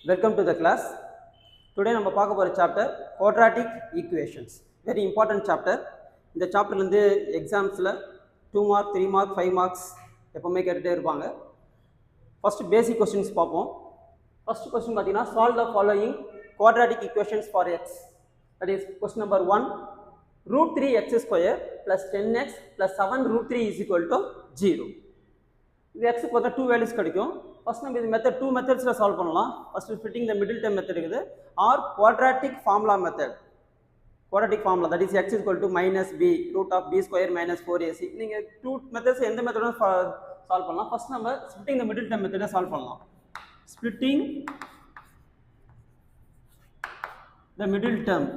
Welcome to the class. Today நம்ம பார்க்க போகிற chapter quadratic equations. Very important chapter. இந்த சாப்டர்லேருந்து எக்ஸாம்ஸில் 2 மார்க் 3 மார்க் 5 மார்க்ஸ் எப்போவுமே கேட்டுகிட்டே இருப்பாங்க. ஃபஸ்ட்டு பேசிக் கொஸ்டின்ஸ் பார்ப்போம். ஃபஸ்ட் கொஸ்டின் பார்த்தீங்கன்னா solve the following quadratic equations for x. That is question number 1. Root 3x square plus 10x plus 7 root 3 is equal to 0. இது எக்ஸுக்கு பார்த்தா 2 values கிடைக்கும். ஃபர்ஸ்ட் நம்ம இது மெத்தட் 2 மெத்தட்ஸில் சால்வ் பண்ணலாம். First splitting the middle term method இருக்குது or quadratic formula method. Quadratic formula that is x equal to minus b root of b square minus 4ac. நீங்கள் 2 மெத்தட்ஸ் எந்த மெத்தடும் சால்வ் பண்ணலாம். ஃபர்ஸ்ட் நம்ம ஸ்பிட்டிங் த மிடில் டேர்ம் மெத்தடை solve பண்ணலாம். Splitting the middle term.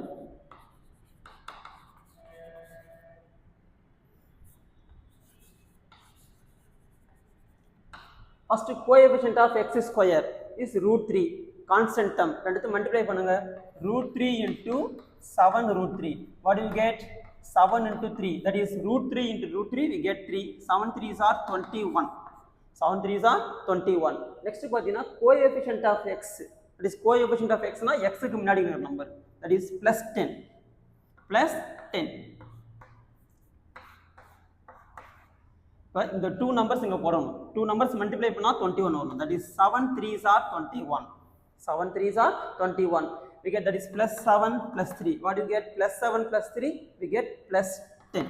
First coefficient of x square is root 3 constant term. ரெண்டுத்து multiply பண்ணுங்க. root 3 into 7 root 3. What do you get? 7 into 3. That is root 3 into root 3 we get 3. 7 3s are 21. 7 3s are 21. Next பார்த்தீங்கன்னா coefficient of x. That is coefficient of x னா x க்கு முன்னாடி ஒரு number. That is plus 10. Plus 10. இந்த 2 numbers இங்கே போடணும். 2 numbers multiply பண்ணால் 21 வரும். That is 7 3s are 21. 7 3s are 21. We get that is plus 7 plus 3. What do you get? Plus 7 plus 3 we get plus 10.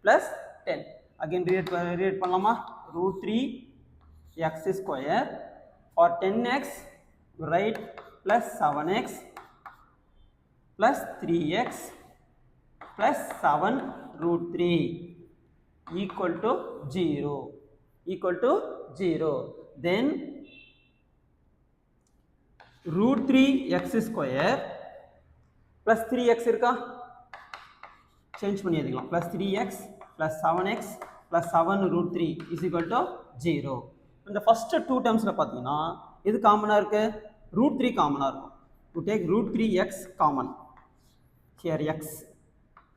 Plus 10. Again read பண்ணலாமா? root 3 x square for 10x write plus 7x plus 3x plus 7 root 3 equal to 0. Equal to 0. Then root 3 x square plus 3x இருக்கா? change பண்ணி எடுக்கலாம். plus 3x plus 7x plus 7 root 3 is equal to 0. இந்த first 2 termsல பார்த்தீங்கன்னா இது காமனா இருக்கு? root 3 காமனா இருக்கும். to take root 3x common. here x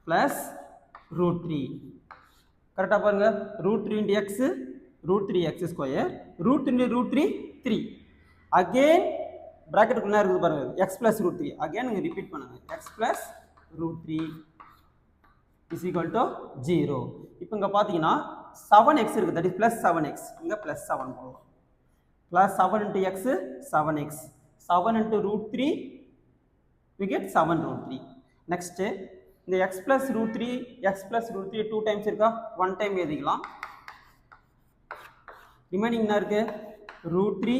plus root 3. கரெக்டாக பாருங்க. root 3 into x root 3x square root into root 3 3. again ப்ராக்கெட்டுக்குள்ளே இருக்குது பாருங்க x plus root 3. again நீங்கள் ரிப்பீட் பண்ணுங்க x plus root 3 is equal to 0. இப்போ இங்கே பார்த்தீங்கன்னா 7x இருக்குது. That is plus 7x. இங்கே plus 7 போடலாம். plus 7 into x 7x. 7 into root 3 we get 7 root 3. next இந்த x plus root 3 2 times இருக்கா? 1 time எழுதிக்கலாம். ரிமைனிங் என்ன இருக்கு? root 3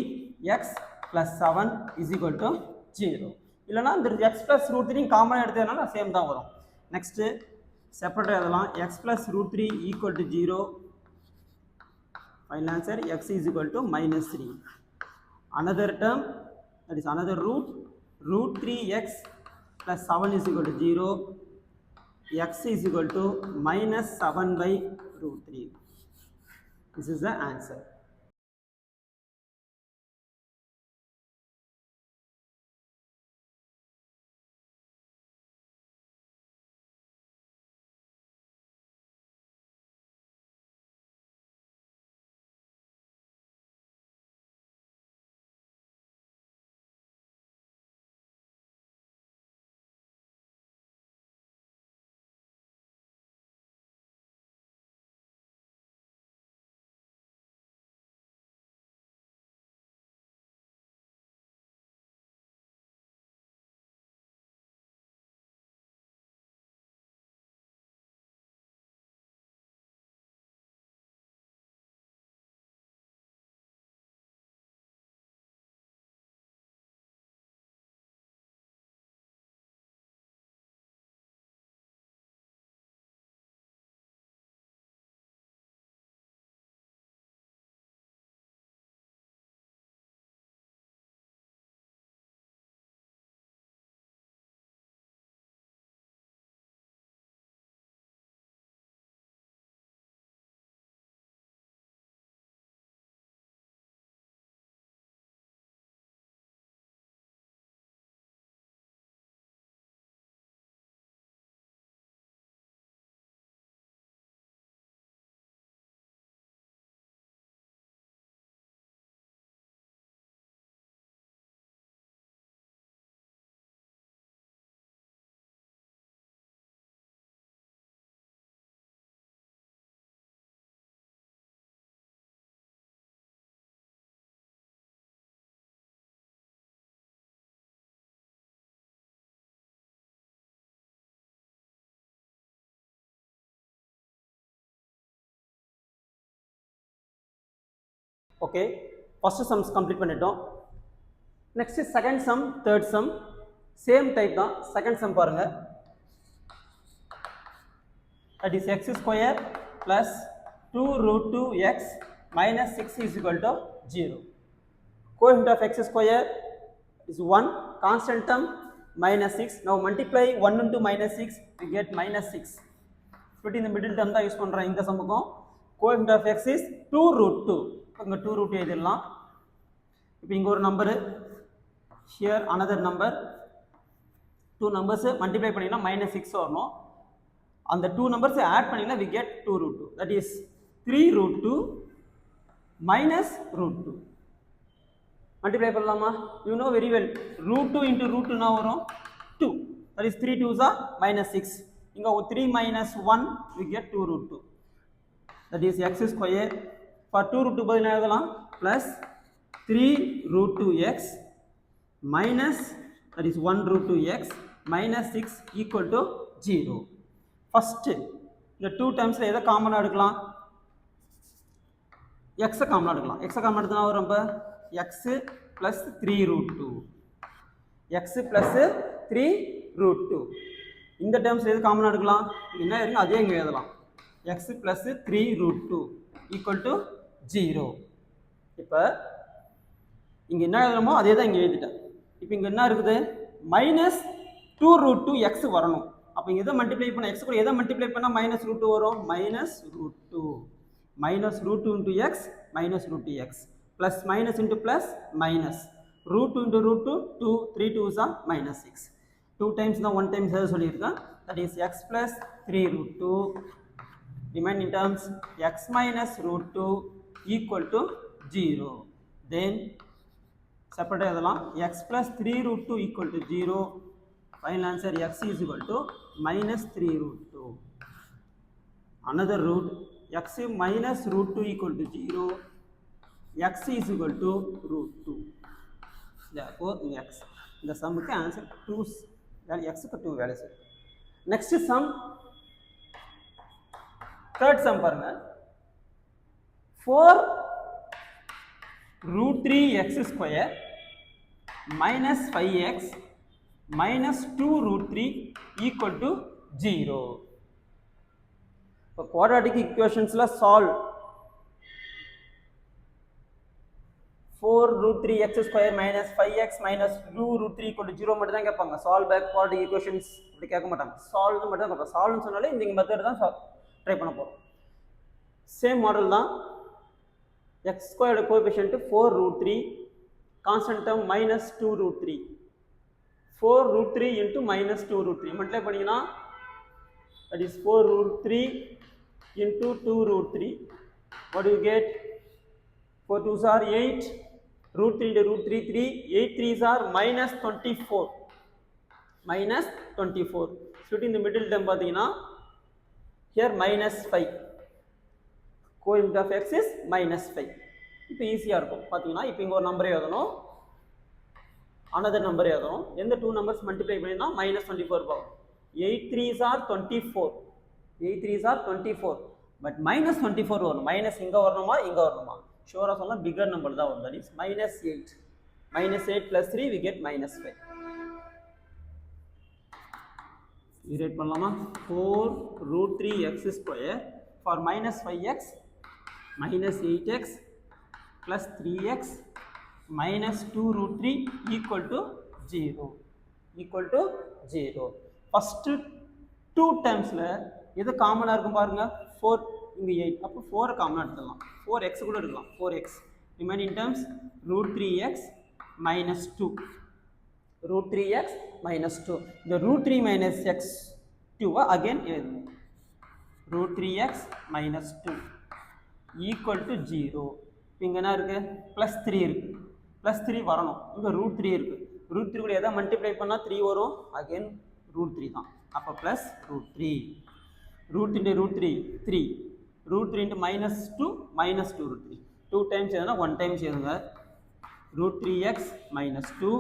x plus 7 is equal to 0. இல்லைனா இந்த x plus root 3 காமனாக எடுத்ததுனால சேம் தான் வரும். நெக்ஸ்ட் செப்பரேட்டாக எழுதலாம். x plus root 3 equal to 0. Final answer x is equal to minus 3. another term that is another root 3x plus 7 is equal to 0. x is equal to minus 7 by root 3. This is the answer. Okay, first sums complete பண்ணிட்டோம். Next second sum, third sum same type தான். Second sum பாருங்க. That is x square plus 2 root 2x minus 6 is equal to 0. Coefficient of x square is 1, constant term minus 6. Now multiply 1 into minus 6, we get minus 6. Put in the middle term தான் use பண்றோம் இந்த சம்முக்கும். Coefficient of x is 2 root 2. இங்க 2 root எழுதிடலாம். இப்போ இங்க ஒரு number, here another number, 2 numbers multiply பண்ணினா minus 6 வரணும். அந்த 2 numbers ஆட் பண்ணினா we get 2 root 2. That is 3 root 2 minus root 2. Multiply பண்ணலாமா? You know very well. root 2 into root 2 na வரும் 2. That is 3 2s are minus 6. இங்க 3 minus 1 we get 2 root 2. That is x square. For 2 root 2 பதிலா எழுதலாம் plus 3 root 2x minus, that is 1 root 2x minus 6 equal to 0. First இந்த 2 terms எதை காமனா எடுக்கலாம்? x காமனா எடுக்கலாம். x காமனா எடுத்தா வரும் அப்ப x plus 3 root 2, x plus 3 root 2. இந்த terms எது காமனா எடுக்கலாம்? என்ன இருக்கு அதே இங்க எழுதலாம். x plus 3 root 2 equal to 0. இப்போ இங்க என்ன எழுதணுமோ அதே தான் இங்க எழுதிட்டேன். இப்போ இங்க என்ன இருக்குது? minus 2 root 2 x வரணும். அப்போ இங்க எதை மல்டிப்ளை பண்ண x கூட எதை மல்டிப்ளை பண்ணா minus root 2 வரும்? minus root 2. minus root 2 into x minus root 2x plus minus into plus minus root 2 into root 2 2 3 2s are minus 6. 2 times now 1 times எதை சொல்லியிருக்கேன்? that is x plus 3 root 2 remaining terms x minus root 2 equal to 0. Then separate எழுதலாம். x plus 3 root 2 equal to 0. Final answer x is equal to minus 3 root 2. Another root x minus root 2 equal to 0. x is equal to root 2. Therefore x. The sum க்கு answer 2 value x க்கு 2 values. Next sum, third sum பாருங்க. 4 root 3 x square minus 5x minus 2 root 3 equal to 0. இப்போ quadratic equationsல solve 4 root 3 x square minus 5x minus 2 root 3 equal to 0 மட்டும் தான் கேட்பாங்க. solve back quadratic equations அப்படி கேட்க மாட்டாங்க. solve மட்டும் தான் கேட்பாங்க. solve னு சொன்னாலே இந்த மெத்தட் தான் ட்ரை பண்ண போறோம். சேம் மாடல் தான். x squared coefficient 4 root 3, constant term minus 2 root 3. 4 root 3 into minus 2 root 3 multiply பண்ணீங்கன்னா that is 4 root 3 into 2 root 3. What do you get? 4 2s are 8, root 3 into root 3 3, 8 3s are minus 24. minus 24. Split in the middle term பார்த்தீங்கன்னா here minus 5. coefficient of x is minus 5. இப்போ ஈஸியா இருக்கும் பார்த்தீங்கன்னா. இப்போ இங்க ஒரு number எழுதணும், another number எழுதணும். எந்த 2 numbers multiply பண்ணினா minus 24 வரும். 8 3s are 24. 8 3s are 24. But minus 24 வரும். minus இங்க வரணுமா இங்க வரணுமா? ஷூரா சொன்னா bigger number தான் வரும். that is minus 8. minus 8 plus 3 we get minus 5. ஈரேட் பண்ணலாமா? 4 root 3 x square for minus 5x minus 8x plus 3x minus 2 root 3 equal to 0. equal to 0. First 2 termsல எது காமனா இருக்கும் பாருங்க. 4 இங்க 8. அப்ப 4 காமனா எடுத்துடலாம். 4x கூட எடுக்கலாம். 4x. remaining terms root 3x minus 2. root 3x minus 2. The root 3 minus x 2 again எழுதணும். root 3x minus 2 equal to 0. இங்க என்ன இருக்கு? plus 3 இருக்கு. plus 3 வரணும். இங்க root 3 இருக்கு. root 3 கூட எதை மல்டிப்ளை பண்ணா 3 வரும்? again root 3 தான். அப்ப plus root 3. root into root 3 3. root 3 into minus 2 minus 2 root 3. 2 times எழுதுனா 1 times எழுதுங்க. root 3x minus 2.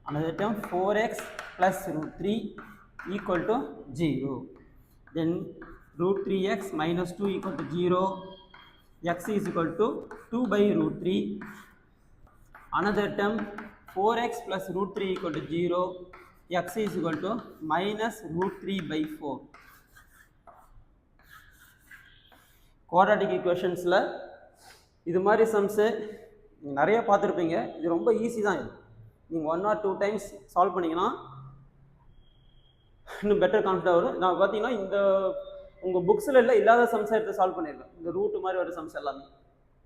Another term 4x plus root 3 equal to 0. Then root 3x minus 2 equal to 0. x is equal to 2 by root 3. Another term 4x plus root 3 equal to 0. X is equal to minus root 3 by 4. Quadratic equationsல இது மாதிரி sums நீங்கள் நிறைய பார்த்துருப்பீங்க. இது ரொம்ப easy தான். இது நீங்கள் 1 or 2 டைம்ஸ் சால்வ் பண்ணிங்கன்னா இன்னும் பெட்டர் கான்ஃபிடென்ட் வரும். நான் பார்த்தீங்கன்னா இந்த உங்கள் புக்ஸில் இல்லை இல்லாத சம்ஸை எடுத்து சால்வ் பண்ணியிருக்கேன். இந்த ரூட் மாதிரி வர சம்ஸ் எல்லாமே.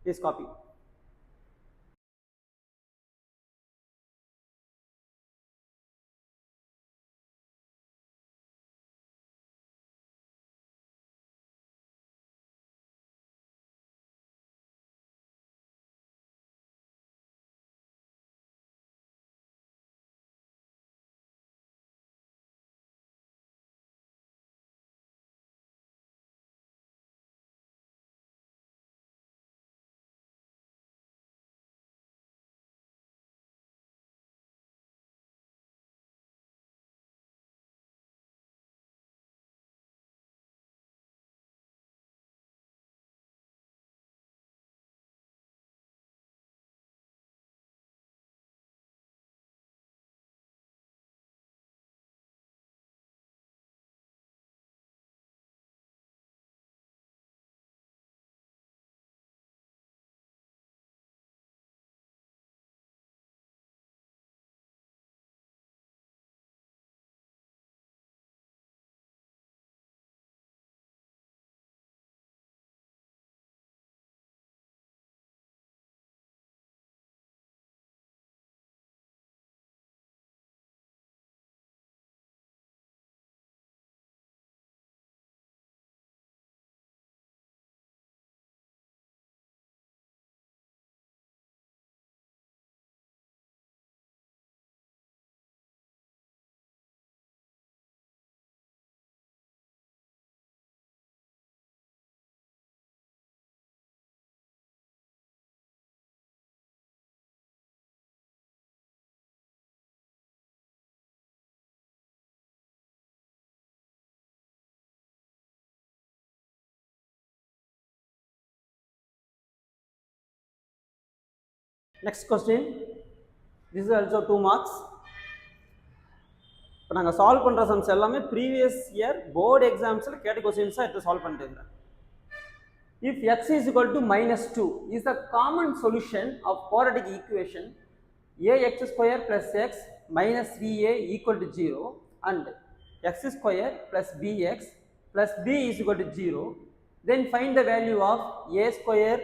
Please copy. Next question. This is also 2 marks. இப்போ நாங்கள் சால்வ் பண்ணுற சம்ஸ் எல்லாமே ப்ரீவியஸ் இயர் போர்டு எக்ஸாம்ஸில் கேட்ட கொஸ்டின்ஸாக எடுத்து சால்வ் பண்ணிட்டு இருக்கிறேன். If x is equal to minus 2 is the common solution of quadratic equation ax square plus x minus 3a equal to 0 and x square plus bx plus b is equal to 0, then find the value of a square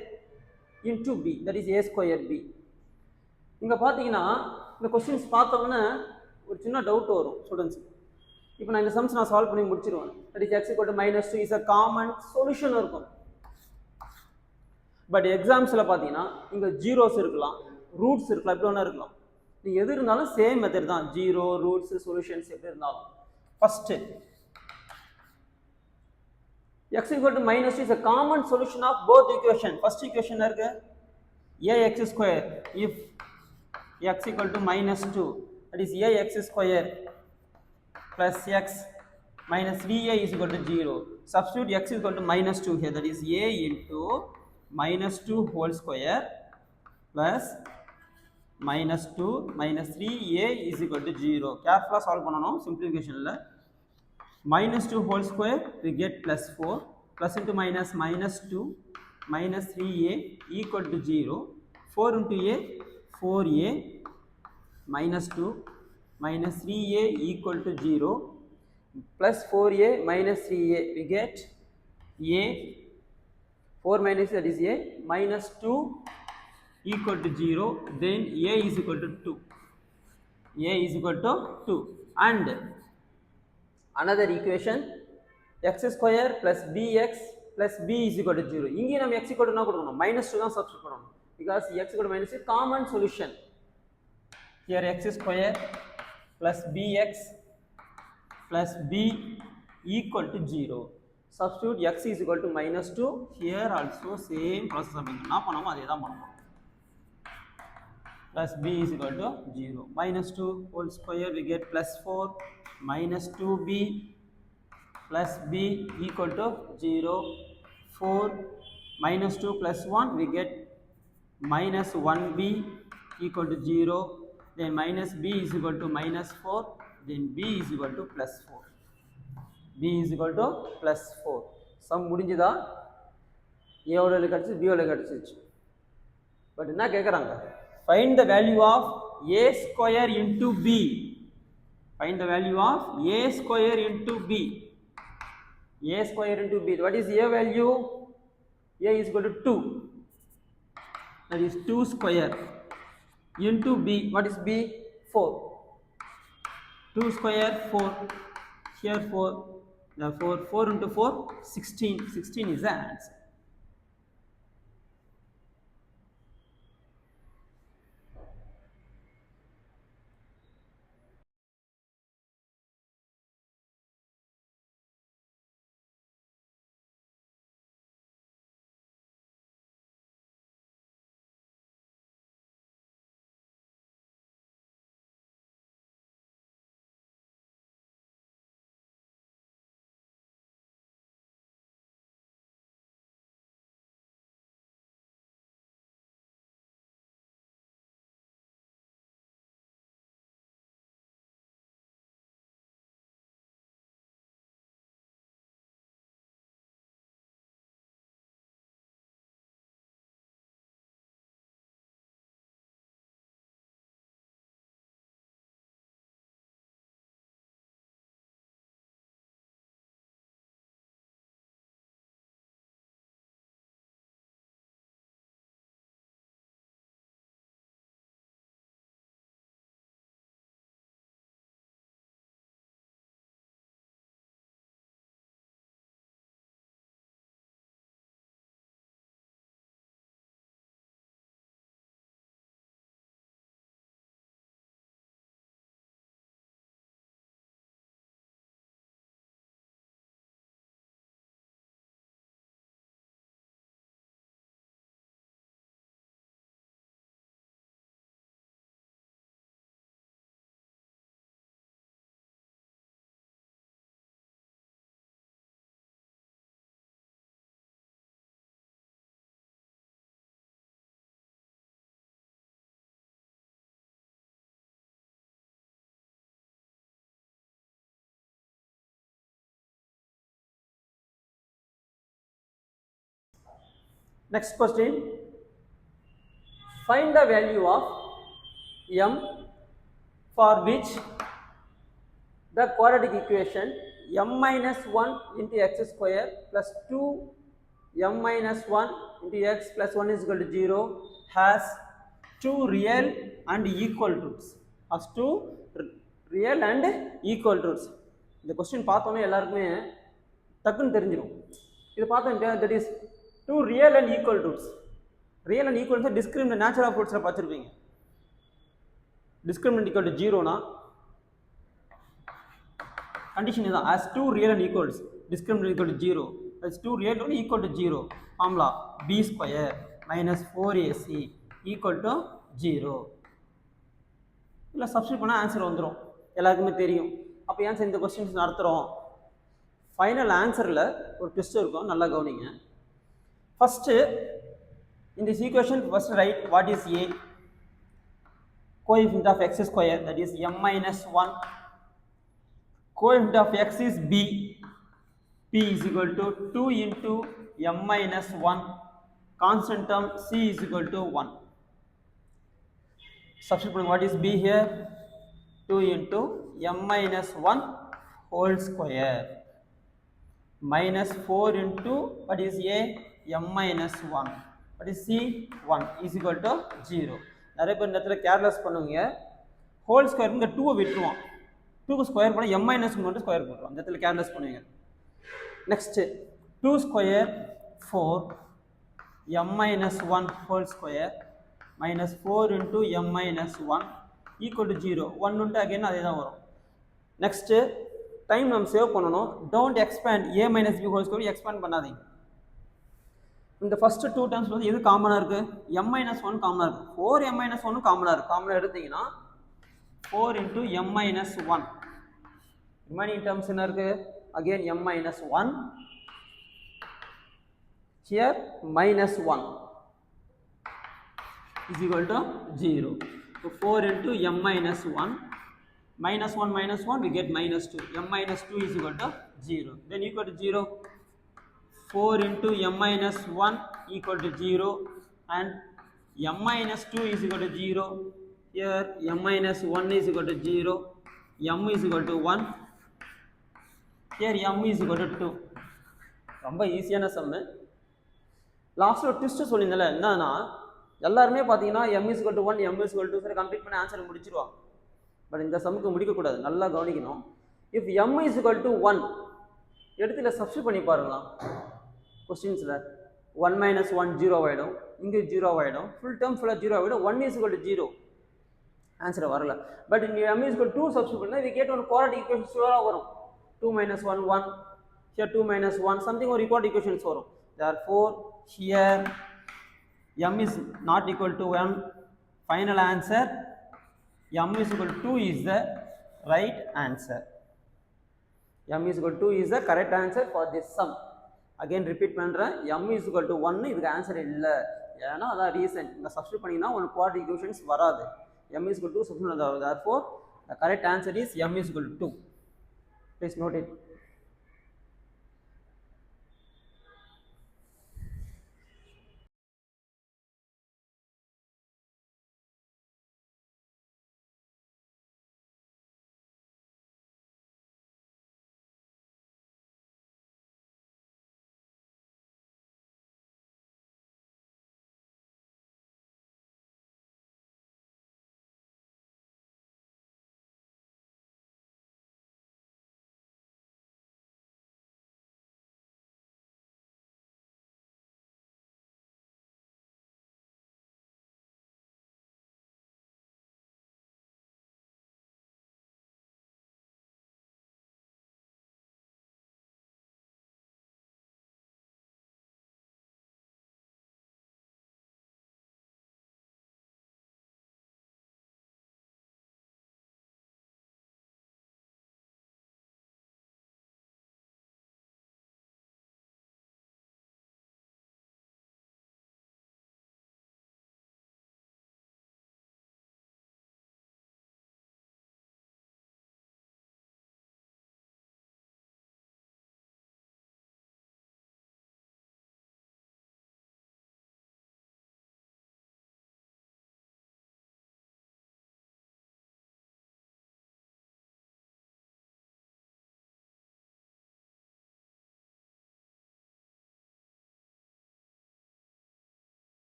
into b, that is a square b. இங்கே பார்த்தீங்கன்னா இந்த questions பார்த்தோம்னா ஒரு சின்ன doubt வரும் ஸ்டூடெண்ட்ஸுக்கு. இப்போ நான் இந்த சம்ஸ் நான் சால்வ் பண்ணி முடிச்சிருவேன். That is x equal to minus 2 is a common solution இருக்கும். பட் எக்ஸாம்ஸில் பார்த்தீங்கன்னா இங்கே ஜீரோஸ் இருக்கலாம், ரூட்ஸ் இருக்கலாம், எப்படி ஒன்றா இருக்கலாம். நீங்கள் எது இருந்தாலும் சேம் மெத்தட் தான். ஜீரோ, ரூட்ஸ், சொல்யூஷன்ஸ் எப்படி இருந்தாலும். First x equal to minus 2 is a common solution of both equation. First equation இருக்கு ax square. If x equal to minus 2, that is ax square plus x minus 3a is equal to 0. Substitute x is equal to minus 2 here, that is a into minus 2 whole square plus minus 2 minus 3a is equal to 0. Carefully solve பண்ணனும் simplificationல. Minus 2 whole square we get plus 4, plus into minus minus 2 minus 3a equal to 0. 4 into a 4a minus 2 minus 3a equal to 0 plus 4a minus 3a we get a 4 minus that is a minus 2 equal to 0, then a is equal to 2. A is equal to 2 and another equation x square plus bx plus b is equal to 0. இங்கே நம்ம x equal to என்ன கொடுக்கணும்? minus 2 தான் substitute பண்ணணும். because x equal to minus 2 common solution. Here x square plus bx plus b equal to 0. Substitute x is equal to minus 2. Here also same process அப்படினா பண்ணோம் அதே தான் பண்ணணும். Plus b is equal to 0. Minus 2 whole square we get plus 4 minus 2b plus b equal to 0. 4 minus 2 plus 1 we get minus 1b equal to 0, then minus b is equal to minus 4, then b is equal to plus 4. b is equal to plus 4. sum முடிஞ்சதா? a ஓட value கிடைச்சு b ஓட கிடைச்சிச்சு. But என்ன கேக்குறாங்க? find the value of a square into b. Find the value of a square into b. a square into b. What is a value? a is equal to 2. That is 2 square into b. What is b? 4. 2 square 4. Here 4. Therefore 4 into 4 16. 16 is the answer. Next question. Find the value of m for which the quadratic equation m minus 1 into x square plus 2 m minus 1 into x plus 1 is equal to 0 has two real and equal roots. Has two real and equal roots. இந்த question பார்த்தோன்னே எல்லாருக்குமே டக்குன்னு தெரிஞ்சிடும். இது பார்த்தோம் that is two real and equal roots. Real and equal roots discriminant natural of roots பார்த்துருப்பீங்க. Discriminant equal to 0 னா condition is as two real and equals discriminant equal to 0 as two real and equal to 0 formula b square minus 4ac equal to 0 இல்ல substitute பண்ணா answer வந்துரும் எல்லாருக்குமே தெரியும் அப்ப ஏன் இந்த क्वेश्चंस நடத்துறோம் ஃபைனல் ஆன்சர்ல ஒரு ட்விஸ்ட் இருக்கும் நல்லா கவனிங்க first in this equation first write what is a coefficient of x square that is m minus 1 coefficient of x is b p is equal to 2 into m minus 1 constant term c is equal to 1 substitute what is b here 2 into m minus 1 whole square minus 4 into what is a m minus 1 what is c 1 is equal to 0 நிறைய பேர் இந்த இடத்துல careless பண்ணுவீங்க whole square இந்த 2 விட்டுருவோம் 2 square பண்ணா m minus 1 மட்டும் square போட்டுருவோம் இந்த இடத்துல கேர்லெஸ் பண்ணுவீங்க next 2 square 4 m minus 1 whole square minus 4 into m minus 1 equal to 0 1 உண்டு again அதே தான் வரும் நெக்ஸ்ட் டைம் நம்ம சேவ் பண்ணனும் don't expand a minus b whole square expand பண்ணாதீங்க இந்த ஃபர்ஸ்ட் 2 டர்ம்ஸ் வந்து எது காமனா இருக்கு m minus 1 காமனா இருக்கு 4 m minus 1 காமனா இருக்கு காமனா எடுத்தீங்கன்னா 4 into m minus 1 remaining terms என்ன இருக்கு again m minus 1 here minus 1 is equal to 0. So 4 into m minus 1, minus 1 we get minus 2, m minus 2 is equal to 0. Then equal to 0, 4 into m minus 1 equal to 0 and m minus 2 is equal to 0. Here m minus 1 is equal to 0, m is equal to 1, here m is equal to 2. ரொம்ப ஈஸியான சம்மு. லாஸ்ட்டில் ஒரு twist சொல்லியிருந்தல என்னன்னா எல்லாருமே பார்த்தீங்கன்னா m is equal to 1, m is equal to 2 சரி complete பண்ணி answer முடிச்சிருவாங்க. பட் இந்த சம்முக்கு முடிக்கக்கூடாது, நல்லா கவனிக்கணும். If m is equal to 1 எடுத்துல சப்ஸ்டிட் பண்ணி பாருங்களா கொஸ்டின்ஸில் 1 minus 1 0 ஆகிடும், இங்கே 0 ஆகிடும், ஃபுல் டேர்ம் ஃபுல்லாக 0 ஆகிடும், 1 is equal to 0 ஆன்சர் வரல. பட் இங்கே m is equal to 2 substitute பண்ணால் இது கேட்ட ஒரு குவாட்ரேட்டிக் ஈக்குவேஷன் ஷூராக வரும். 2 minus 1 1, here 2 minus 1 something ஒரு quadratic equations வரும். Therefore here m is not equal to 1. Final answer m is equal to 2 is the right answer. m is equal to 2 is the correct answer for this sum. Again repeat பண்றேன், m is equal to 1 இதுக்கு answer இல்லை. ஏன்னா அதான் reason, இந்த substitute பண்ணிங்கன்னா உங்களுக்கு quadratic equations வராது. m is equal to 2 substitute பண்ணாது. Therefore the correct answer is m is equal to 2. Please note it.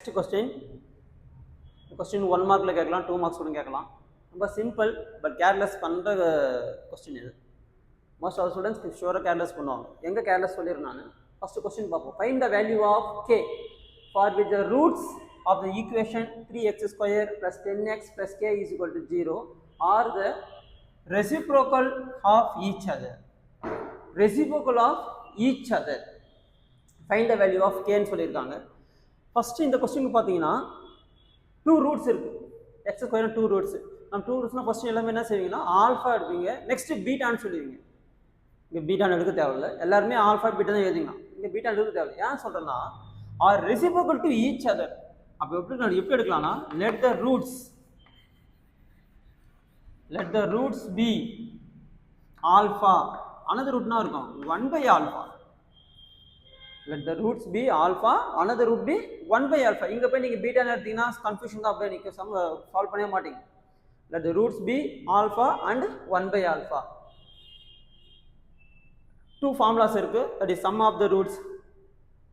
Next question 1 மார்க்ல கேட்கலாம், 2 மார்க்ஸ் கூட கேட்கலாம். ரொம்ப சிம்பிள் பட் கேர்லெஸ் பண்ணுற கொஸ்டின் இது. மோஸ்ட் ஆஃப் ஸ்டூடெண்ட்ஸ் ஷூராக கேர்லெஸ் பண்ணுவாங்க. எங்கே கேர்லெஸ் சொல்லிடுறேன் நான். ஃபஸ்ட்டு கொஸ்டின் பார்ப்போம். Find the value of k for which the roots of the equation 3x square plus 10x plus k is equal to 0 are the reciprocal of each other. Reciprocal of each other. Find the value of k ன்னு சொல்லியிருக்காங்க. First இந்த question பார்த்தீங்கன்னா 2 roots இருக்குது. X square 2 roots. நம்ம 2 ரூட்ஸ்னால் first எல்லாமே என்ன செய்வீங்கன்னா alpha எடுப்பீங்க, next பீட்டான்னு சொல்லுவீங்க. இங்கே பீட்டான்னு எடுக்க தேவையில்லை, எல்லாருமே ஆல்ஃபா பீட்டா தான் எழுதிக்கலாம். இங்கே பீட்டான்னு எடுக்க தேவையில்லை. ஏன் சொல்கிறேன்னா are reciprocal to each other. அப்போ எப்படி எடுக்கலாம்னா let the roots be alpha. another root na irukum 1 by alpha. Let the roots be alpha, another root be 1 by alpha. inga poi neenga beta na edthina confusion da appo neenga solve panna maatinga. Let the roots be alpha and 1 by alpha. Two formulas irukku, that is sum of the roots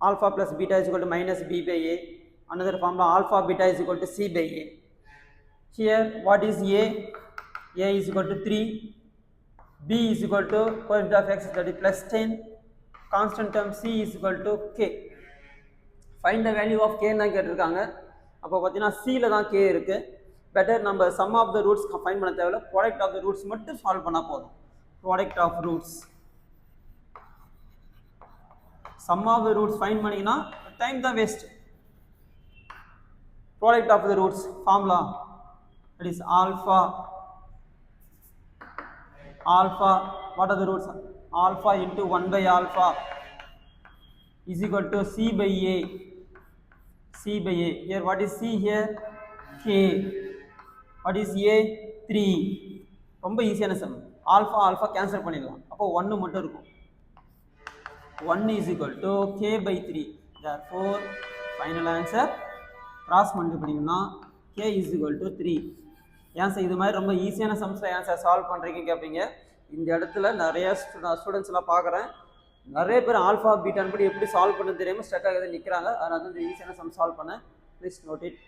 alpha plus beta is equal to minus b by a. Another formula alpha beta is equal to c by a. Here what is a? A is equal to 3, b is equal to coefficient of x, that is plus 10, constant term c is equal to k. Find the value of k na கேட்டிருக்காங்க. அப்போ பார்த்தீங்கன்னா c ல தான் k இருக்கு. Better நம்ம sum of the roots find பண்ண தேவையில்ல, product of the roots மட்டும் சால்வ் பண்ணால் போதும். Product of roots, sum of the roots find பண்ணிங்கன்னா டைம் தான் waste. Product of the roots formula it is alpha. Alpha, what are the roots? Alpha into 1 by alpha is equal to C by A. C by A. Here what is C here? K. What is A? 3. ரொம்ப ஈஸியான some. Alpha alpha cancel பண்ணிடலாம். அப்போ 1 மட்டும் இருக்கும். 1 is equal to K by 3. Therefore, final answer cross பண்ணிங்கன்னா K is equal to 3. ஏன் sir இது மாதிரி ரொம்ப ஈஸியான சம்ஸில் ஏன் சார் சால்வ் பண்ணுறீங்க கேட்பீங்க. இந்த இடத்துல நிறைய ஸ்டூடெண்ட்ஸ்லாம் பார்க்குறேன், நிறைய பேர் ஆல்ஃபா பீட்டான் படி எப்படி சால்வ் பண்ண தெரியாமல் ஸ்டக் ஆகுது நிற்கிறாங்க. அதனால தான் இந்த ஈஸியான சம் சால்வ் பண்ணேன். Please note it.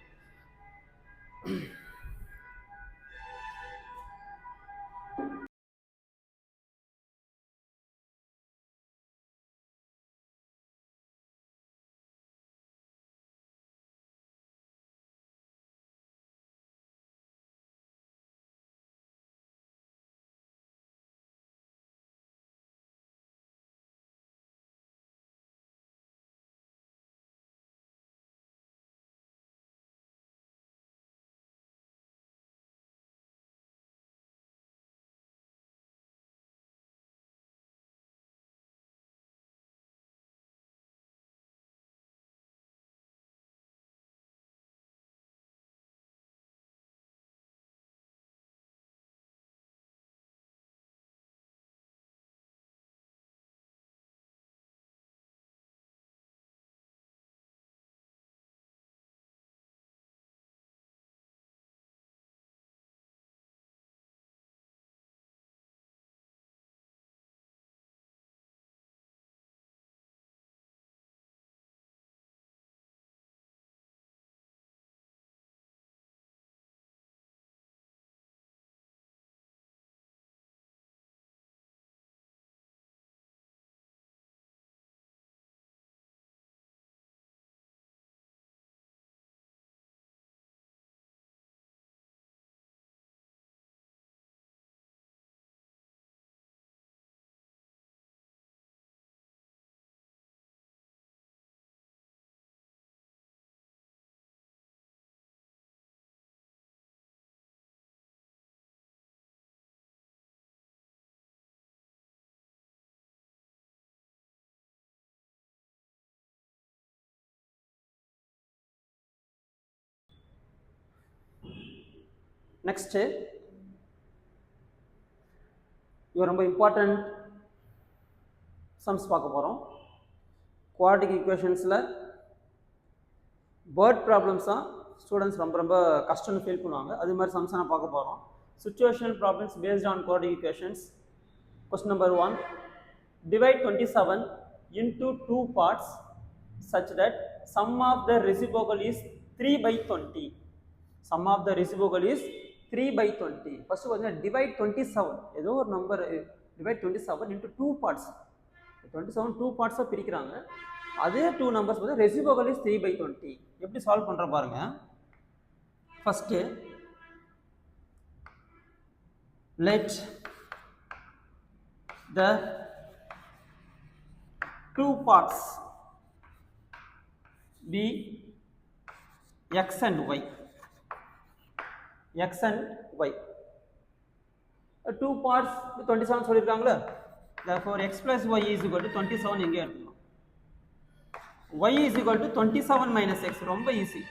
நெக்ஸ்ட்டு இது ரொம்ப இம்பார்ட்டண்ட் சம்ஸ் பார்க்க போகிறோம். குவாட்ரிக் ஈக்குவேஷன்ஸில் வேர்ட் ப்ராப்ளம்ஸ் தான் ஸ்டூடெண்ட்ஸ் ரொம்ப ரொம்ப கஷ்டம்னு ஃபீல் பண்ணுவாங்க. அது மாதிரி சம்ஸை நான் பார்க்க போகிறோம். Situational problems based on quadratic equations. Question number 1, divide 27 into 2 parts such that sum of the reciprocal is 3 by 20. Sum of the reciprocal is 3 by 20. First one, divide 27. ஏதோ ஒரு number divide 27 into 2 parts. 27 2 parts பிரிக்கிறாங்க. அதே 2 numbers வந்து reciprocal is 3 by 20. எப்படி solve பண்ற பாருங்க. First, let the 2 parts be x and y. X and y. 2 parts 27 சொல்லிருக்காங்களா? Therefore x plus y is equal to 27 எங்க எடுத்துக்கலாம். Y is equal to 27 minus x. ரொம்ப easy.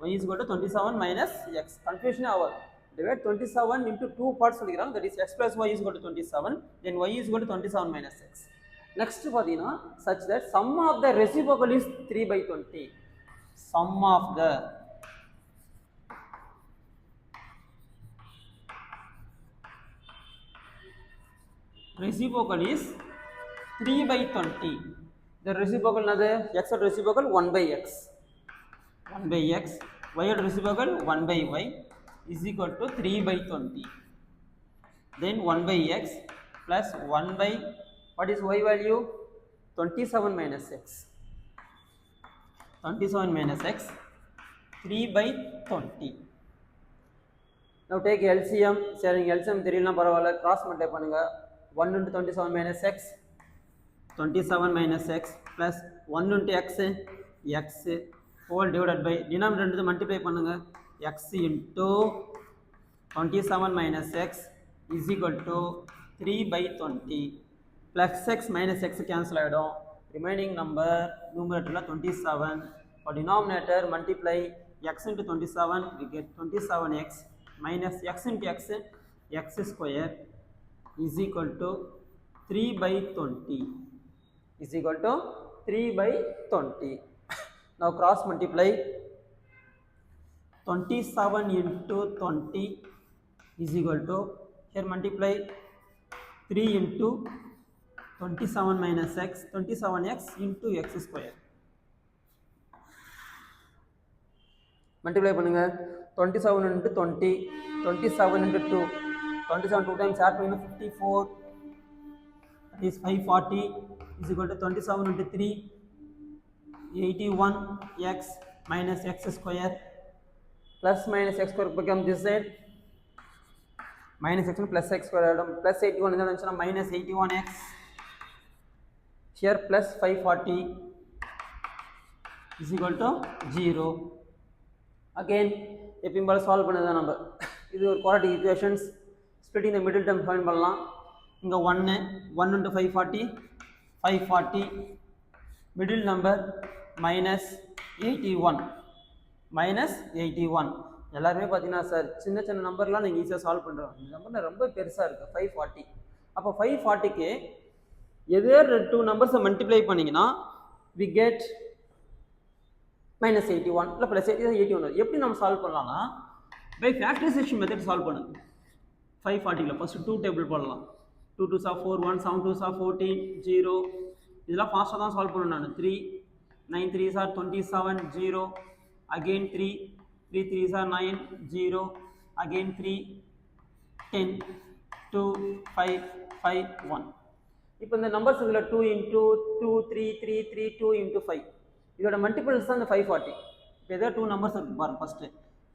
Y is equal to 27 minus x. Confusion ஆகாது. Divide 27 into 2 parts சொல்லிக்கிறாங்க. That is x plus y is equal to 27. Then y is equal to 27 minus x. Next பார்த்தீங்கன்னா such that sum of the reciprocal is 3 by 20. Sum of the reciprocal is 3 by 20. The reciprocal another x at reciprocal 1 by x. 1 by x. Y at reciprocal 1 by y is equal to 3 by 20. Then 1 by x plus 1 by, what is y value? 27 minus x. 27 minus x, 3 by 20. Now take LCM. சரிங்க LCM தெரியலனா பரவாயில்ல cross multiply பண்ணுங்க 1 into 27 minus x 27 minus x plus 1 into x x whole divided by denominator ரெண்டு multiply பண்ணுங்க x into 27 minus x is equal to 3 by 20 plus x minus x cancel ஆயிடும் remaining number numerator 27 for denominator multiply x into 27 we get 27x minus x into x x square is equal to 3 by 20 is equal to 3 by 20 now cross multiply 27 into 20 is equal to here multiply 3 into 27 minus x 27x into x square multiply பண்ணுங்க 27 into 20 27 into 2 27 2 times add பண்ணா 54 that is 540 is equal to 27 into 3 81x minus x square plus minus x square become this side minus x plus x square plus 81 என்ன minus 81x here plus 540 is equal to 0 again எப்பயும் போல solve பண்ணதான் நம்ம இது ஒரு quadratic equations splitting the middle term find பண்ணலாம் இங்க 1 into 540 540 middle number -81 எல்லாருமே பார்த்தீங்கன்னா சார் சின்ன சின்ன நம்பர்லாம் நீங்கள் ஈஸியாக சால்வ் பண்ணுறோம் இந்த நம்பர் ரொம்ப பெருசாக இருக்குது 540 அப்போ 540க்கு எதே டூ நம்பர்ஸை மல்டிப்ளை பண்ணிங்கன்னா வி கெட் -81 இல்லை ப்ளஸ் 81 எப்படி நம்ம சால்வ் பண்ணலாம்னா பை ஃபேக்டரைசேஷன் மெத்தட் சால்வ் பண்ணுங்க 540ல ஃபர்ஸ்ட் 2 டேபிள் போடலாம் 2 2s are 4 1 7 2s are 14 0 இதெல்லாம் ஃபாஸ்ட்டாக தான் சால்வ் பண்ணணும் நான் 3 9 3s are 27 0 again 3 3 3s are 9 0 again 3 10 2 5 5 1 இப்போ இந்த நம்பர்ஸ் இதில் 2 into 2 3 3 3 2 into 5 இதோட மல்டிபிள்ஸ் தான் இந்த 540 இப்போ ஏதோ டூ நம்பர்ஸ் இருக்கு பாருங்க first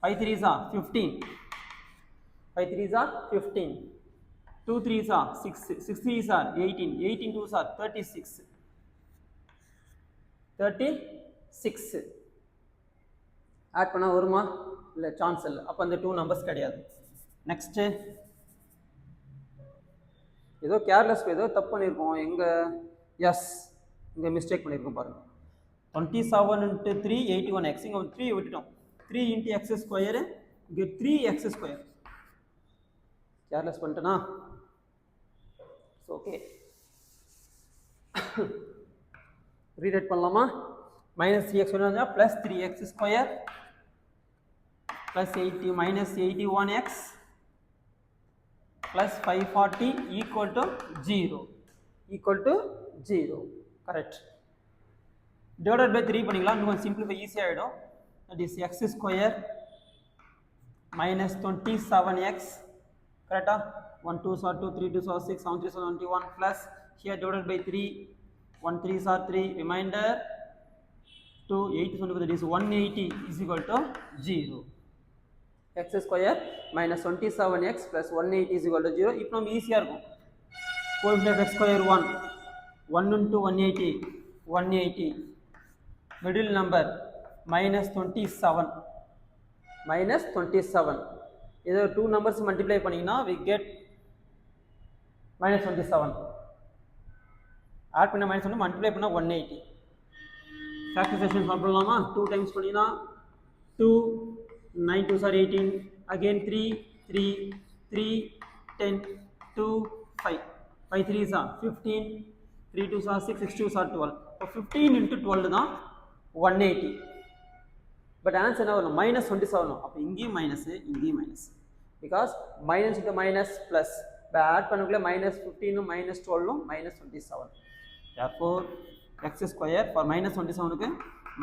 5 3s are 15 5 3s are 15 2 3s are 6 6 3s are 18 18 2s are 36 add பண்ணா வருமா இல்லை சான்ஸ் இல்லை அப்போ அந்த டூ நம்பர்ஸ் கிடையாது நெக்ஸ்ட் ஏதோ கேர்லெஸ் ஏதோ தப்பு பண்ணியிருக்கோம் எங்கே எஸ் இங்கே மிஸ்டேக் பண்ணியிருக்கோம் பாருங்கள் 27 into 3 81x இங்கே 3 விட்டுட்டோம் 3 into x ஸ்கொயர் இங்கே 3x ஸ்கொயர் கேர்லெஸ் பண்ணிட்டேனா ஓகே ரீரைட் பண்ணலாமா -3x சொன்னா plus 3x square plus 80 -81x plus 540 equal to 0 correct divided by 3 பண்ணிக்கலாம் இன்னும் சிம்பிளிஃபை ஈஸியா ஆயிடும் that is x square minus 27x கரெக்ட்டா 1 2s are 2 3 2s are 6 7 3s are 21 plus here divided by 3 1 3s are 3 remainder 2 8 25 that is 180 is equal to 0 x square minus 27x plus 180 is equal to 0 இப்போ நம்ம ஈஸியா இருக்கும் coefficient of x square 1 into 180 middle number -27 இதோ two numbers multiply பண்ணீங்கன்னா we get -27 add பண்ண -1 multiply பண்ணா 180 factorisation solve பண்ணலாமா 2 times பண்ணினா 2 9 2s are 18 again 3 3 3 10 2 5 5 3s are 15 3 2s are 6 6 2s are 12 இப்போ 15 into 12 தான் 180 பட் ஆன்சர் என்ன வரும் -27 அப்போ இங்கேயும் minus because minus into minus plus இப்போ ஆட் பண்ணக்குள்ளே -15 -12 -27 therefore x square for -27க்கு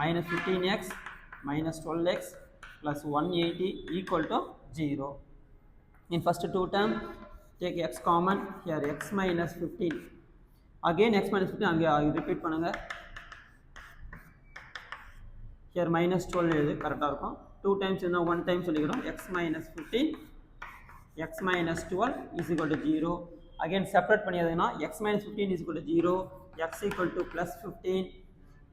-15x -12x plus 180 equal to 0 in first two term take x common here x minus 15 again x minus 15 அங்கே repeat பண்ணுங்க here minus 12 எழுது கரெக்டாக இருக்கும் 2 times என்ன 1 time சொல்லிக்கிறோம் x minus 15 x minus 12 is equal to 0. Again separate பண்ணியதுனா x minus 15 is equal to 0, x equal to plus 15,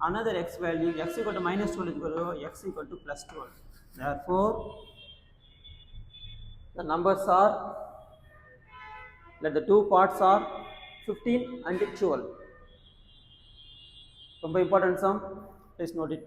another x value x equal to minus 12 is equal to x equal to plus 12. Therefore the numbers are, let the two parts are 15 and 12. ரொம்ப important sum, please note it.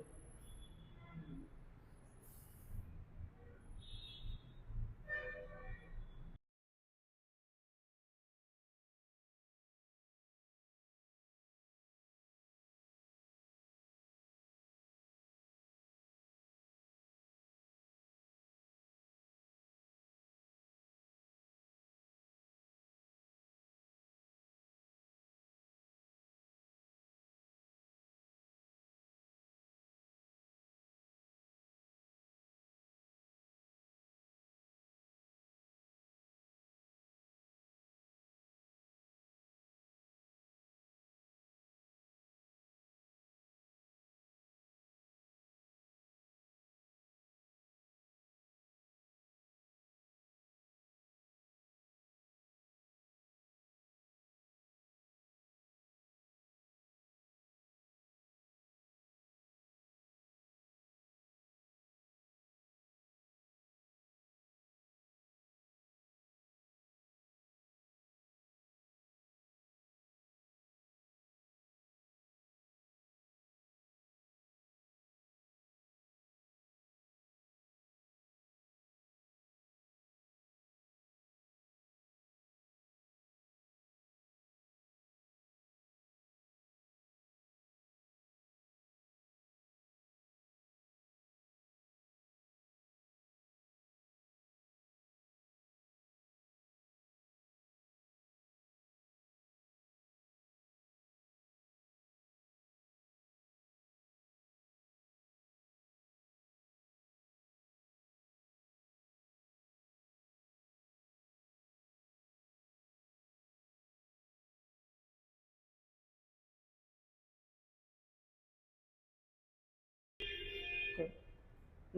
Okay.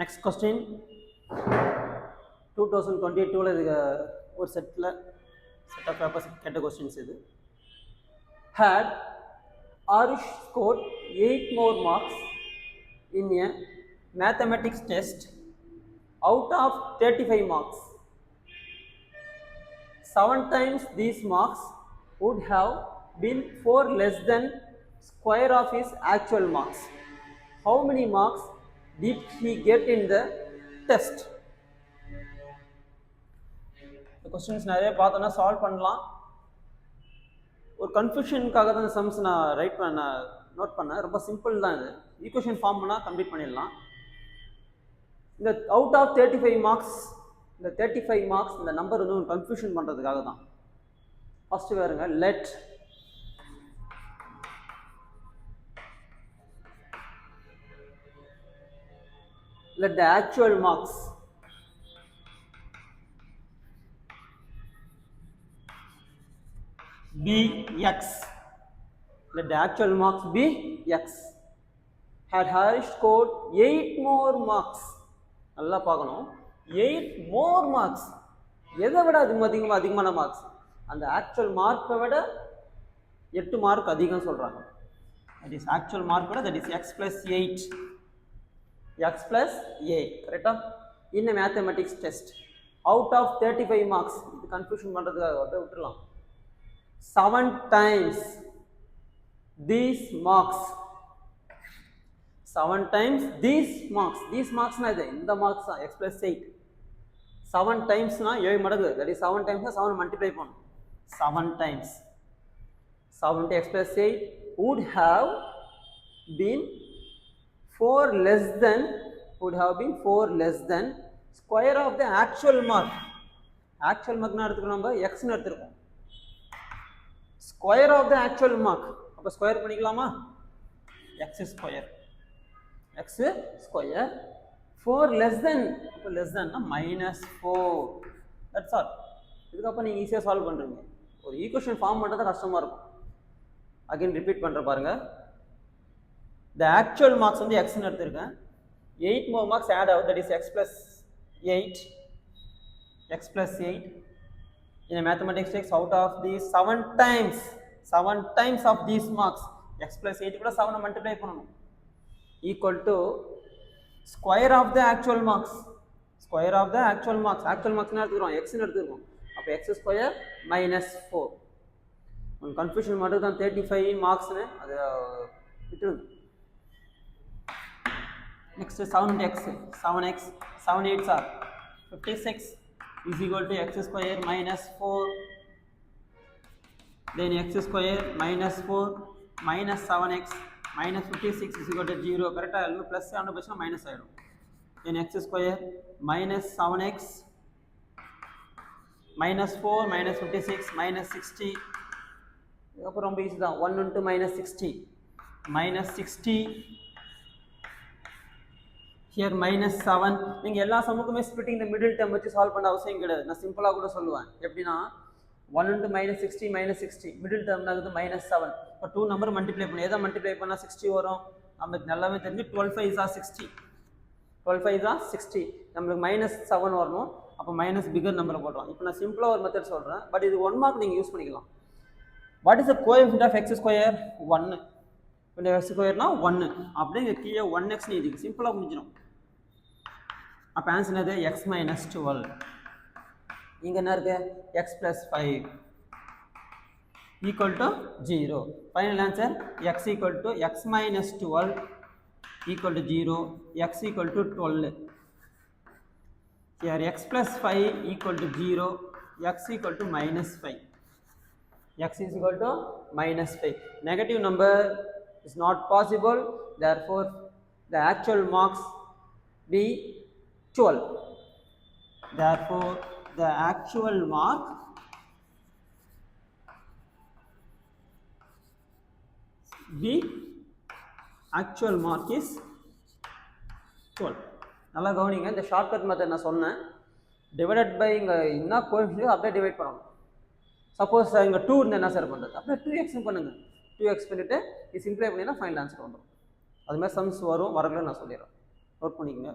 Next question, 2022 இதுக்கு ஒரு set of papers கேட்ட questions இது. Had Arish scored 8 more marks in a mathematics test out of 35 marks, 7 times these marks would have been 4 less than square of his actual marks. How many marks did he get in the test? The questions நிறைய பார்த்தோன்னா solve பண்ணலாம். ஒரு கன்ஃபியூஷனுக்காக தான் இந்த sums நான் note பண்ணேன். ரொம்ப simple தான் இது. ஈக்குவேஷன் ஃபார்ம் பண்ணால் கம்ப்ளீட் பண்ணிடலாம். இந்த அவுட் ஆஃப் 35 மார்க்ஸ், இந்த 35 மார்க்ஸ் இந்த நம்பர் வந்து ஒரு கன்ஃபியூஷன் பண்ணுறதுக்காக தான். ஃபஸ்ட்டு வேறுங்க, let the actual marks be x. Let the actual marks be x. Had Harish scored 8 more marks, நல்லா பார்க்கணும், 8 more marks, எதை விட அதிகமான மார்க்ஸ், அந்த ஆக்சுவல் மார்க்கை விட 8 மார்க் அதிகம் சொல்கிறாங்க. தட் இஸ் ஆக்சுவல் மார்க் விட, that is x plus 8, x plus 8, கரெக்டா? In mathematics test out of 35 marks, இது கன்ஃபியூஷன் பண்ணுறதுக்காக விட்டுடலாம். 7 times these marks, 7 times these marks, these marks na idu indha marks da x plus 8, 7 times na 7 மடங்கு, that is 7 times na 7 multiply பண்ணணும். 7 times 7 to x plus 8 would have been 4 less than, square of the actual mark. Actual mark na எடுத்துக்கணும், நம்ம x னு எடுத்துக்கணும். Square of the actual mark, அப்போ square பண்ணிக்கலாமா? x square, 4 less than, அப்போ less than minus 4, that's all. இதுக்கப்புறம் நீங்கள் ஈஸியாக சால்வ் பண்ணுறீங்க. ஒரு ஈக்குவேஷன் ஃபார்ம் பண்ணுறது கஷ்டமாக இருக்கும். அகைன் ரிப்பீட் பண்ணுற பாருங்க. த ஆக்சுவல் மார்க்ஸ் வந்து எக்ஸ்ன்னு எடுத்திருக்கேன். 8 more marks add out, that is x plus 8, in a mathematics text, out of these 7 times of these marks, x plus 8 கூட 7 multiply பண்ணணும், equal to square of the actual marks. Square of the actual marks என்ன எடுத்துக்கிறோம், x ன்னு எடுத்துக்கிறோம். அப்போ x square minus 4. ஒரு confusion மட்டும் தான் 35 மார்க்ஸ்னு அது விட்டுருங்க. Next 7 into x, 7x, 7 8s are 56 is equal to x square minus 4, then x square minus 4 minus 7x minus 56 is equal to 0. கரெக்டாக எல்லாமே ப்ளஸ் ஆன பட்சம் மைனஸ் ஆகிடும். then x square minus 7x minus 4 minus 56 minus 60. அப்புறம் ரொம்ப easy தான், 1 into minus 60 minus 60 here minus 7. நீங்கள் எல்லா சமுக்குமே ஸ்பிட்டிங் இந்த மிடில் டேர்ம் வச்சு சால்வ் பண்ண அவசியம் கிடையாது. நான் சிம்பிளாக கூட சொல்லுவேன். எப்படின்னா 1 into minus 60 minus 60 மிடில் டேர்ம்னா இருக்குது minus 7. இப்போ 2 நம்பர் மல்டிப்ளை பண்ணி எதை மல்டிப்ளை பண்ணால் 60 வரும் நமக்கு நல்லாவே தெரிஞ்சு. 12 5 is 60, 12 5 is 60. நம்மளுக்கு மைனஸ் 7 வரணும். அப்போ மைனஸ் பிகர் நம்பரை போடுறோம். இப்போ நான் சிம்பிளாக ஒரு மெத்தட் சொல்கிறேன், பட் இது 1 மார்க் நீங்கள் யூஸ் பண்ணிக்கலாம். What is the coefficient of x square? 1. இப்போ எக்ஸ் ஸ்கொயர்னா 1 அப்படியே கீழே 1x இது சிம்பிளாக முடிஞ்சிடும். அப்போ ஆன்சர் என்னது? x minus 12. இங்கே என்ன இருக்கு? x plus 5 equal to 0. Final answer x equal to x minus 12 equal to 0, x equal to 12. Here x plus 5 equal to 0, x equal to minus 5. X is equal to minus 5. Negative number is not possible, therefore the actual marks be 12. Therefore the actual mark is 12. நல்லா கவனிங்க, இந்த shortcut method நான் சொன்னேன். Divided by இங்கே என்ன coefficient அப்படியே divide பண்ணணும். Suppose இங்கே 2 இருந்தால் என்ன சார் பண்ணுறது? அப்படியே 2x பண்ணுங்கள். 2x பண்ணிவிட்டு இது சிம்பிளை பண்ணிங்கன்னா ஃபைனல் ஆன்சர் வந்துடும். அதுமாதிரி சம்ஸ் வரும், வரல நான் சொல்லிடுறேன், நோட் பண்ணிக்கங்க.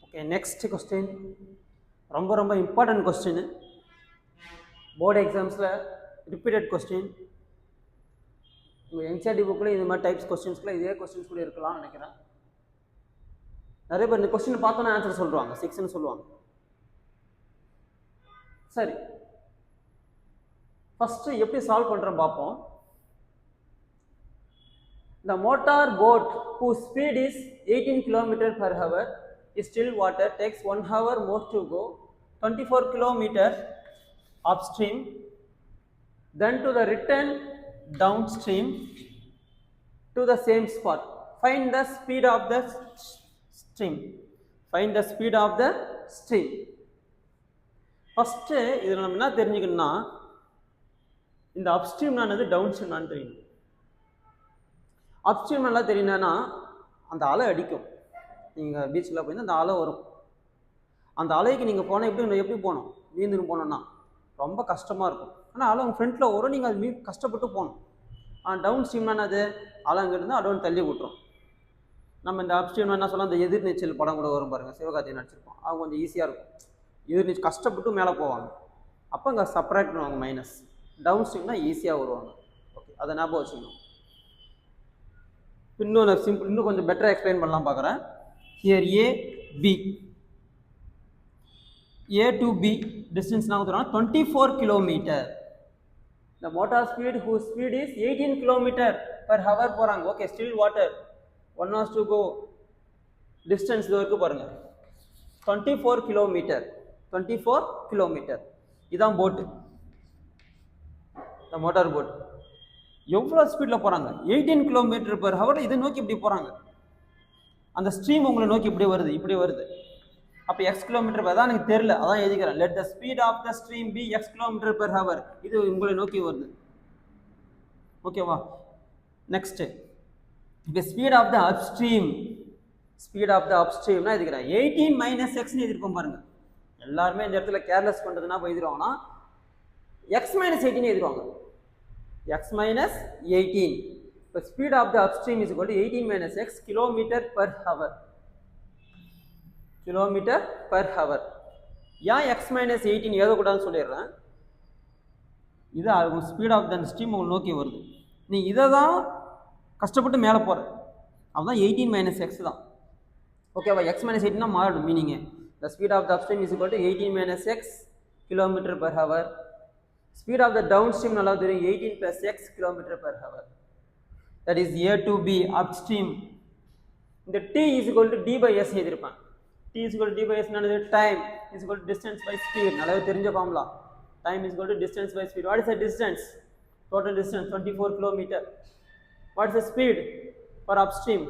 ஓகே, நெக்ஸ்ட் கொஸ்டின் ரொம்ப இம்பார்ட்டன்ட் கொஸ்டின். போர்டு எக்ஸாம்ஸில் ரிப்பீட்டட் கொஸ்டின். உங்கள் என்சிஆர்டி புக்கில் இது மாதிரி டைப்ஸ் கொஸ்டின்ஸ்க்குள்ள இதே கொஸ்டின்ஸ் கூட இருக்கலாம்னு நினைக்கிறேன். நிறைய பேர் இந்த கொஸ்டின் பார்த்தோன்னா ஆன்சர் சொல்லுவாங்க, 6ன்னு சொல்லுவாங்க. சரி, ஃபஸ்ட்டு எப்படி சால்வ் பண்ணுறோம் பார்ப்போம். The motor boat whose speed is 18 km per hour is still water takes 1 hour more to go 24 km upstream, then to the return downstream to the same spot. Find the speed of the stream. Find the speed of the stream. First இதில் நம்ம என்ன தெரிஞ்சுக்கணும்னா இந்த upstream ஆனது downstream நான் தெரியும். Upstream நல்லா தெரியும்னா அந்த அலை அடிக்கும். நீங்கள் பீச்சில் போய் அந்த அலை வரும். அந்த அலைக்கு நீங்கள் போனால் எப்படி போகணும்? நீந்துன்னு போனோன்னா ரொம்ப கஷ்டமாக இருக்கும். ஆனால் அலை உங்கள் ஃப்ரெண்டில் வரும், நீங்கள் அது கஷ்டப்பட்டு போகணும். டவுன் ஸ்ட்ரீம்னா அது அலை அங்கேருந்து அடவுன் தள்ளி விட்டுரும். நம்ம இந்த அப்ஸ்ட்ரீம் என்ன சொல்லலாம், இந்த எதிர்நீச்சல் படம் கூட வரும் பாருங்கள், சிவகார்த்திகேயன் நடிச்சிருப்போம். அவங்க கொஞ்சம் ஈஸியாக இருக்கும். எதிர்நீச்சல் கஷ்டப்பட்டு மேலே போவாங்க, அப்போ அங்கே சப்ராக்ட் பண்ணுவாங்க மைனஸ். டவுன் ஸ்ட்ரீம்னா ஈஸியாக வருவாங்க. ஓகே, அதை ஞாபகம் வச்சுக்கணும். இன்னும் நான் சிம்பிள் இன்னும் கொஞ்சம் பெட்டராக எக்ஸ்பிளைன் பண்ணலாம் பார்க்குறேன். Here A to B distance நான் கொடுத்துருவாங்க 24 kilometre. The motor speed whose speed is 18 kilometer per hour போகிறாங்க. Okay, still water 1 hours to go. Distance இது வரைக்கும் பாருங்கள் 24 கிலோமீட்டர். 24 கிலோமீட்டர் இதுதான் போட்டு, இந்த மோட்டார் போட். எவ்வளோ ஸ்பீடில் போகிறாங்க? 18 கிலோமீட்டர் பெர் ஹவர். இதை நோக்கி இப்படி போகிறாங்க. அந்த ஸ்ட்ரீம் உங்களை நோக்கி இப்படி வருது. அப்போ எக்ஸ் கிலோமீட்டர் அதான் எனக்கு தெரியல, அதான் எழுதிக்கிறேன். Let the speed of the stream be x kilometre per hour. இது உங்களை நோக்கி வருது. ஓகேவா? நெக்ஸ்ட், இப்போ speed of the upstream. Speed of the அப்ஸ்ட்ரீம்னா எழுதிக்கிறேன் 18 மைனஸ் எக்ஸ்னு எழுதிருக்கோம் பாருங்க. எல்லாருமே இந்த இடத்துல கேர்லெஸ் பண்ணுறதுனா இப்போ எழுதிருவாங்கன்னா எக்ஸ் மைனஸ் 18 எழுதிருவாங்க. X minus 18. இப்போ speed of the upstream is equal to 18 minus x kilometre per hour. Kilometre per hour. ஏன் எக்ஸ் மைனஸ் 18 எழுதக்கூடாதுன்னு சொல்லிடுறேன். இது ஸ்பீட் ஆஃப் த ஸ்ட்ரீம் உங்களுக்கு நோக்கி வருது. நீ இதை தான் கஷ்டப்பட்டு மேலே போகிற, அதுதான் 18 மைனஸ் எக்ஸ் தான். ஓகேவா? எக்ஸ் மைனஸ் 18 மாறிடும் meaning. The speed of the upstream is equal to 18 minus x kilometre per hour. Speed of the downstream நல்லா தெரியும் 18 plus x km per hour. That is A to B upstream. இந்த T is equal to D by S எழுதிருப்பான். T is equal to D by S என்னது? Time is equal to distance by speed. நல்லாவே தெரிஞ்ச formula. Time is equal to distance by speed. What is the distance? Total distance 24 km. What is the speed for upstream?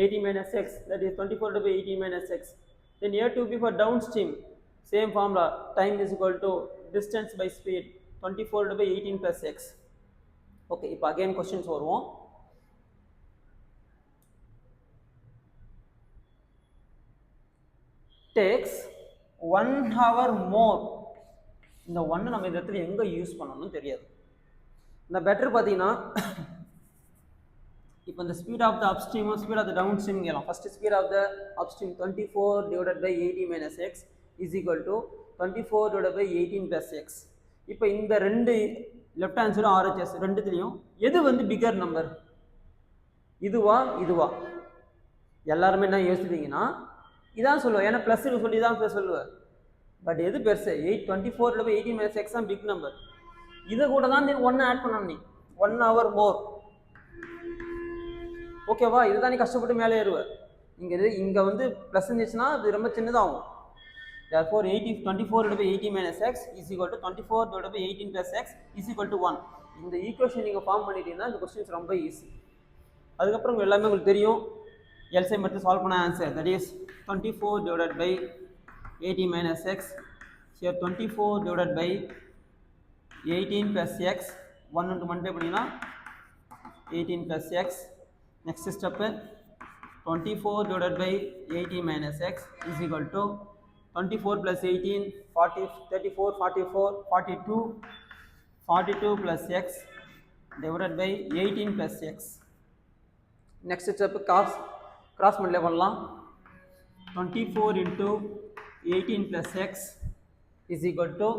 18 minus x. That is 24 to by 18 minus x. Then A to B for downstream. Same formula. Time is equal to distance by speed 24 by 18 plus x. Okay, இப்போ again questions வருவோம். Takes 1 hour more. இந்த 1 நம்ம இந்த இடத்துல எங்கே use பண்ணணும்னு தெரியாது. இந்த பெட்டர் பார்த்தீங்கன்னா இப்போ இந்த speed of the upstream speed of the down stream கேட்கலாம். First speed of the upstream 24 divided by 80 minus x is equal to 24 divided by 18 plus x. இப்போ இந்த ரெண்டு லெஃப்ட் ஹேண்ட் சைடும் RHS ரெண்டுத்துலையும் எது வந்து பிகர் நம்பர்? இதுவா? எல்லாருமே என்ன யோசிப்பீங்கன்னா இதான் சொல்லுவேன், ஏன்னா ப்ளஸ் சொல்லி தான் சொல்லுவேன். பட் எது பெருசு? 24 divided by 18 minus x தான் பிக் நம்பர். இதை கூட தான் நீ 1 ஆட் பண்ணணும். நீ 1 hour more. ஓகேவா? இதுதான் நீ கஷ்டப்பட்டு மேலே ஏறுவ. இங்கே வந்து ப்ளஸ் இருந்துச்சுன்னா அது ரொம்ப சின்னதாகும். Therefore 24 divided by 80 minus x is equal to 24 divided by 18 plus x is equal to 1. இந்த ஈக்குவேஷன் நீங்கள் ஃபார்ம் பண்ணிட்டீங்கன்னா இந்த கொஸ்டின்ஸ் ரொம்ப ஈஸி. அதுக்கப்புறம் எல்லாமே உங்களுக்கு தெரியும். எல்சிஎம் எடுத்து சால்வ் பண்ண answer, that is 24 divided by 80 minus x. Here 24 divided by 18 plus x. 1 into multiply பண்ணிங்கன்னா 18 plus x. Next step 24 divided by 80 minus x is equal to 24 plus 18, 40, 34, 44, 42, 42 plus x divided by 18 plus x. Next step cross multiply பண்ணலாம். 24 into 18 plus x is equal to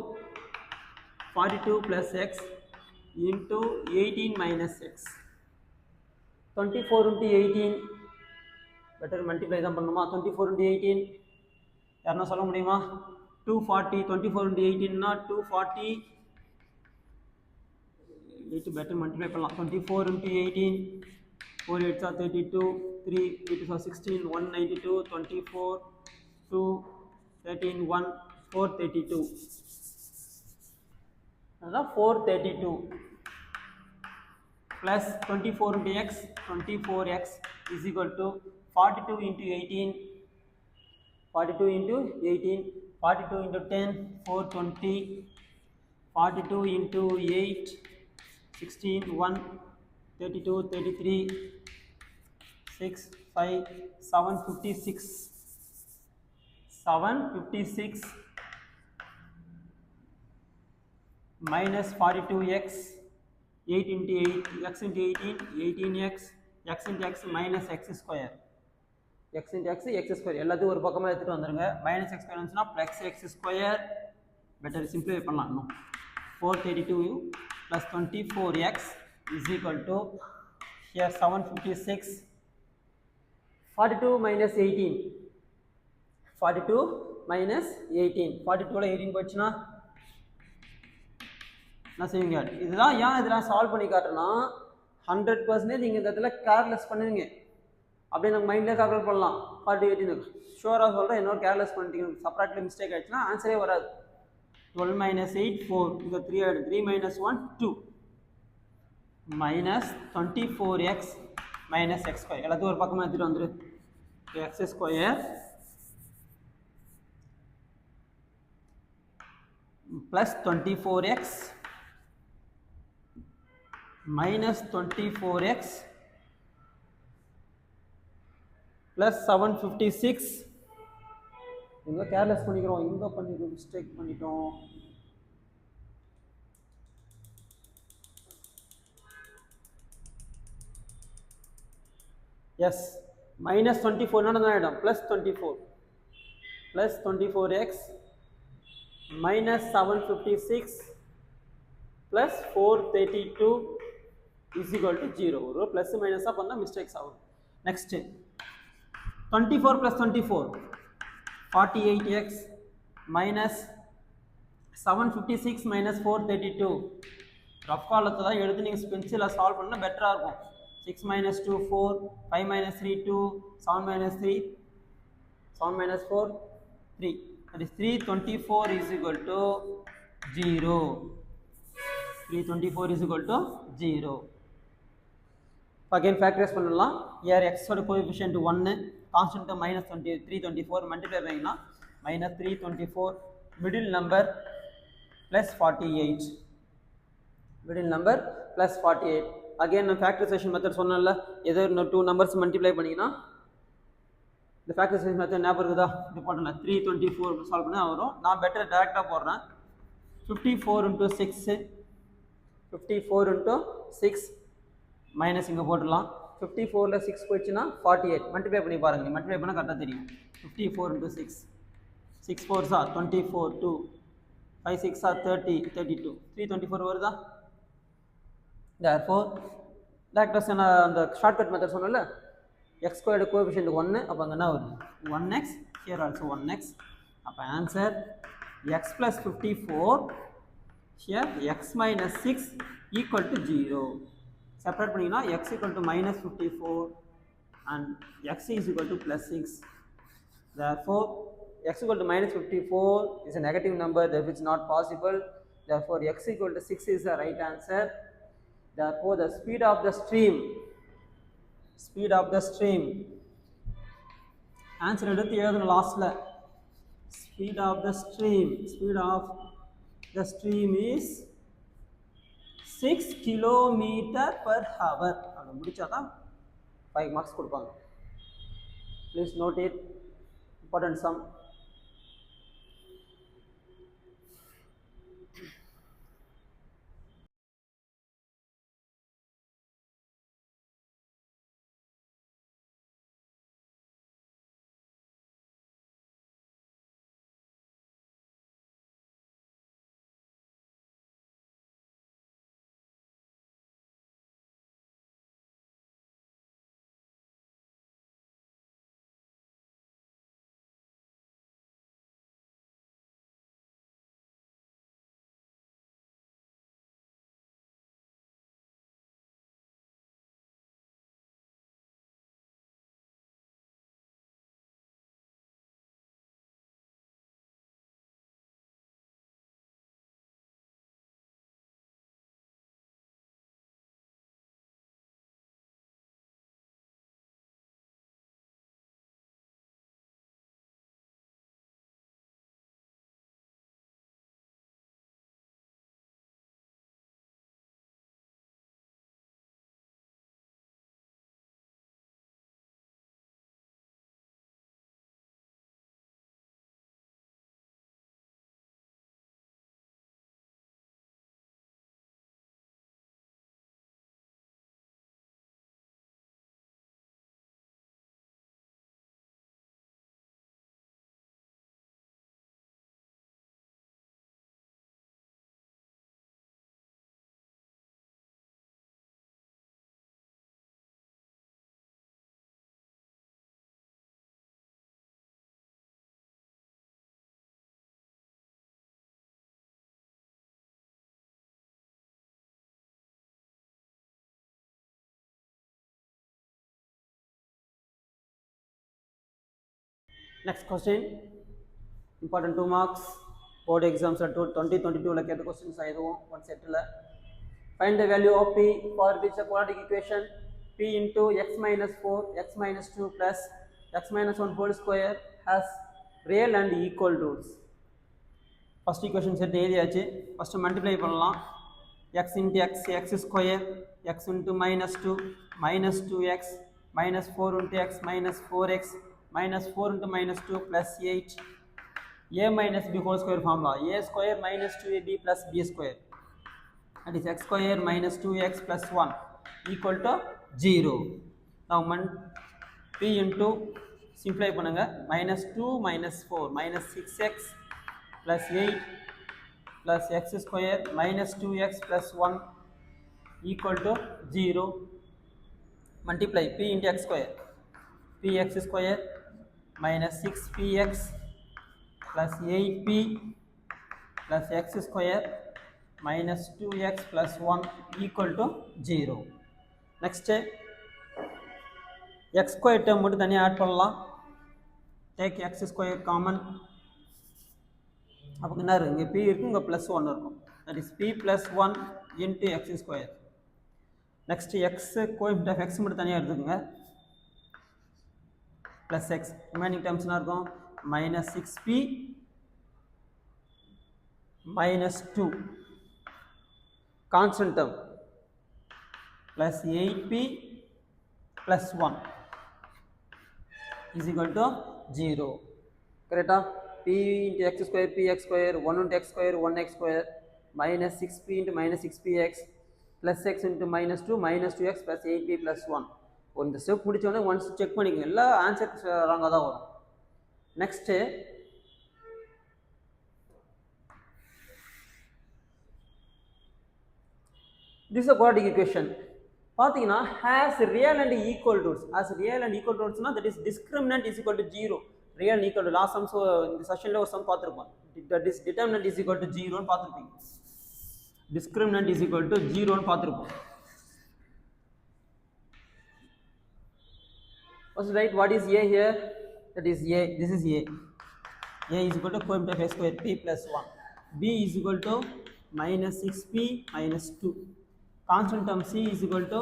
42 plus x into 18 minus x. 24 into 18 better multiply தான் பண்ணுமா? 24 into 18 யாருன்னா சொல்ல முடியுமா? 240. 24 into 18 னா 240. 8 better multiply பண்ணலாம். 24 into 18 4 8 are 32, 3 8 are 16, 192, 24 2 13 1 432. அதான் 432 plus 24 into x, 24x is equal to 42 into 18, 42 into 18, 42 into 10, 420, 42 into 8, 16, 1, 32, 33, 6, 5, 756, 756 minus 42x, 8 into 8, x into 18, 18x, x into x minus x square, x into x, x square எல்லாத்தையும் ஒரு பக்கமாக எடுத்துகிட்டு வந்துருங்க. Minus X square வந்துச்சுன்னா plus X square, better simplify பண்ணலாம் இன்னும். 432 plus 24x is equal to here 756, 42 minus 18, 42 minus 18, 42ல 18 போச்சுன்னா என்ன செய்வீங்க? இதெல்லாம் ஏன் இதெல்லாம் சால்வ் பண்ணி காட்டுறேன்னா 100% நீங்கள் இந்த இடத்துல கேர்லெஸ் பண்ணுவீங்க. அப்படியே நம்ம மைண்ட்லேயே கால்குலேட் பண்ணலாம். 40 ஷுவராக சொல்கிறேன், இன்னொரு கேர்லெஸ் பண்ணிட்டீங்க, செப்பரேட்லி மிஸ்டேக் ஆகிடுச்சுன்னா ஆன்சரே வராது. 12 minus 8 4, இங்கே 3 ஆகிடும். 3 minus 1 2 minus 24x minus x square எல்லாத்தையும் ஒரு பக்கமாக எடுத்துகிட்டு வந்துரு. x square plus 24x minus 24x plus 756. இங்கே கேர்லெஸ் பண்ணிக்கிறோம், இங்கே பண்ணிக்கிறோம், மிஸ்டேக் பண்ணிட்டோம். எஸ் மைனஸ் 24 என்ன ஆகிடும்? Plus 24 plus 24x minus 756 plus 432 is equal to 0. ஒரு ப்ளஸ் மைனஸாக பண்ணால் மிஸ்டேக்ஸ் ஆகும். Next 24 plus 24 48x minus 756 minus 432. Rough காலத்தை தான் எடுத்து நீங்கள் பென்சிலில் சால்வ் பண்ணால் பெட்டராக இருக்கும். 6 minus 2 4, 5 minus 3 2, 7 minus 3 7 minus 4 3. That is 324 is equal to 0. 324 is equal to 0. Again factorize பண்ணலாம். Here x ஓட coefficient 1, constant minus 324 multiply பண்ணிங்கன்னா minus 324, middle number plus 48, middle number plus 48. Again நான் factorization method சொன்னேன்ல, ஏதோ 2 numbers multiply பண்ணிங்கன்னா இந்த factorisation method ஞாபகம் இருக்குதா? இது போட்டேன் 324 சால்வ் பண்ணால் வரும். நான் பெட்டர் டேரெக்டாக போடுறேன். 54 into 6, 54 into 6 மைனஸ் இங்கே போட்டுடலாம். 54ல் 6 போயிடுச்சுன்னா 48. மல்டிப்ளை பண்ணி பாருங்கள், மல்டிப்ளை பண்ணால் கரெக்டாக தெரியும். 54 into 6, 6 4s are 24, 2 5 6 are 30, 32, 324 வருதா? therefore டேரக்டாக நான் அந்த ஷார்ட்கட் மெத்தட் சொன்னல, x squared coefficient 1, அப்போ அங்கே என்ன வருது? 1x, here also 1x. அப்போ answer x plus 54, here x minus 6 equal to 0. Separate பண்ணிங்கன்னா x equal to minus 54 and x is equal to plus 6. Therefore x equal to minus 54 is a negative number, therefore it's not possible. Therefore x equal to 6 is the right answer. Therefore the speed of the stream answer எடுத்து எழுதணும் லாஸ்ட்ல. speed of the stream is 6 km/h. அது முடிச்சாதான் 5 marks கொடுப்பாங்க. Please note it, important sum. Next question, important 2 marks. Board exams are 2022 la ketta questions aidum one set la. Find the value of p for which the quadratic equation p into x minus 4 x minus 2 plus x minus 1 whole square has real and equal roots. First equation set எழுதியாச்சு. First multiply பண்ணலாம். X into x, x square, x into minus 2, minus 2x, minus 4 into x, minus 4x, minus 4 into minus 2 plus 8, a minus b whole square formula, a square minus 2ab plus b square, that is x square minus 2x plus 1 equal to 0. Now p into simplify பண்ணுங்க, minus 2 minus 4 minus 6x plus 8 plus x square minus 2x plus 1 equal to 0. Multiply p into x square, px square minus 6px plus 8p plus x square minus 2x plus 1 equal to 0. Next, x square term மட்டும் தனியா add பண்ணலாம். Take x square common. அப்போ என்ன இருக்கு, இங்கே p இருக்கும், இங்கே plus 1 இருக்கும். That is p plus 1 into x square. Next, x coefficient of x மட்டும் தனியாக எடுத்துக்கோங்க. Plus x. Remaining terms என்ன இருக்கும், minus 6p minus 2. Constant term plus 8p plus 1 is equal to 0. Correct? P into x square px square 1 into x square 1x square minus 6p into minus 6px plus x into minus 2 minus 2x plus 8p plus 1. இந்த step முடிச்சோடனே once check பண்ணிக்கோங்க, எல்லா answer ராங்காக தான் வரும். Next this is a quadratic equation. பார்த்தீங்கன்னா has real and equal roots. As real and equal roots னா that is discriminant is equal to 0. Real and equal to last sum, so இந்த செஷன்ல ஒரு some பார்த்துருப்போம். That is determinant is equal to 0 ன்னு பார்த்துருப்பீங்க. Discriminant is equal to 0 ன்னு பார்த்துருப்போம். First write what is a here. That is a. This is a. A is equal to coefficient of a square p plus 1. B is equal to minus 6p minus 2. Constant term c is equal to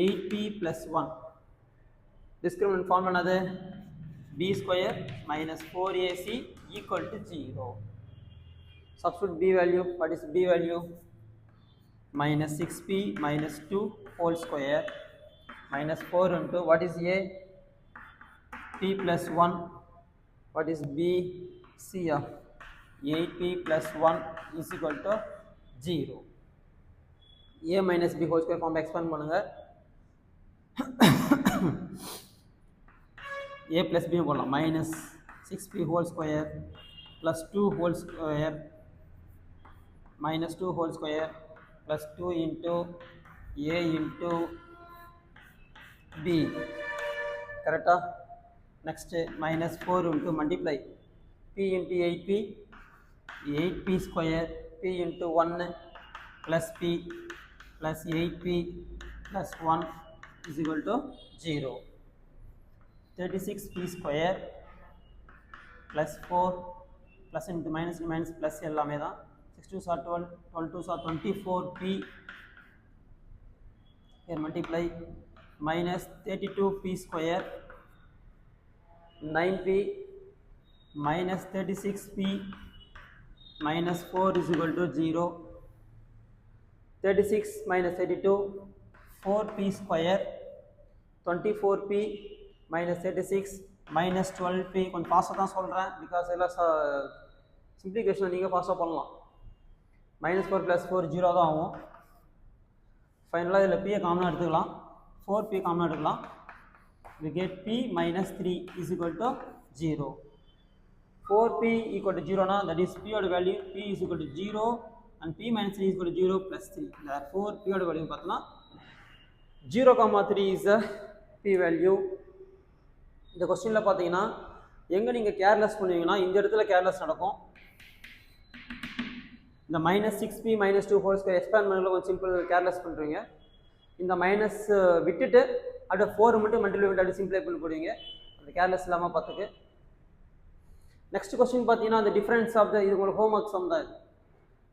8p plus 1. Discriminant form another b square minus 4ac equal to 0. Substitute b value. What is b value? Minus 6p minus 2 whole square minus 4 into what is a? P plus 1. What is b? C of 8p plus 1 is equal to 0. A minus b whole square form expand பண்ணுங்க. a plus b போடலாம். minus 6p whole square plus 2 whole square minus 2 whole square plus 2 into a into b. Correct? Next, minus 4 into multiply p into 8p, 8p square p into 1 plus p plus 8p plus 1 is equal to 0. 36p square plus 4 plus into minus plus எல்லாமே தான். 6 2s are 12, 12 2s are 24p. Here multiply minus 32p square 9p minus 36p minus 4 is equal to 0. 36 minus 32 4p square 24p minus 36 minus 12p. கொஞ்சம் ஃபாஸ்ட்டாக தான் சொல்கிறேன், because எல்லாம் சிம்பிளிஃபிகேஷனை நீங்கள் ஃபாஸ்ட்டாக பண்ணலாம். minus 4 plus 4 0 தான் ஆகும். ஃபைனலாக இதில் p காமனாக எடுத்துக்கலாம், 4p காமனாக எடுக்கலாம். We get p minus 3 is equal to 0. 4p equal to 0 na, that is p oda value p is equal to 0 and p minus 3 is equal to 0 plus 3. Therefore p oda value பார்த்தனா 0,3 is the p value. இந்த क्वेश्चनல பாத்தீங்கன்னா எங்க நீங்க careless பண்ணுவீங்கன்னா இந்த இடத்துல careless நடக்கும். இந்த minus 6p minus 2 whole square expand பண்ணல கொஞ்சம் சிம்பிள் கேர்லெஸ் பண்றீங்க. இந்த மைனஸ் விட்டுட்டு அப்படியே 4 மட்டும் மல்டிப்ளை பண்ணி அப்படியே சிம்பிளை பண்ணி போடுவீங்க. அந்த கேர்லெஸ் இல்லாமல் பார்த்துக்கு Next question பார்த்தீங்கன்னா the difference of the இது உங்களுக்கு homework sum தான்.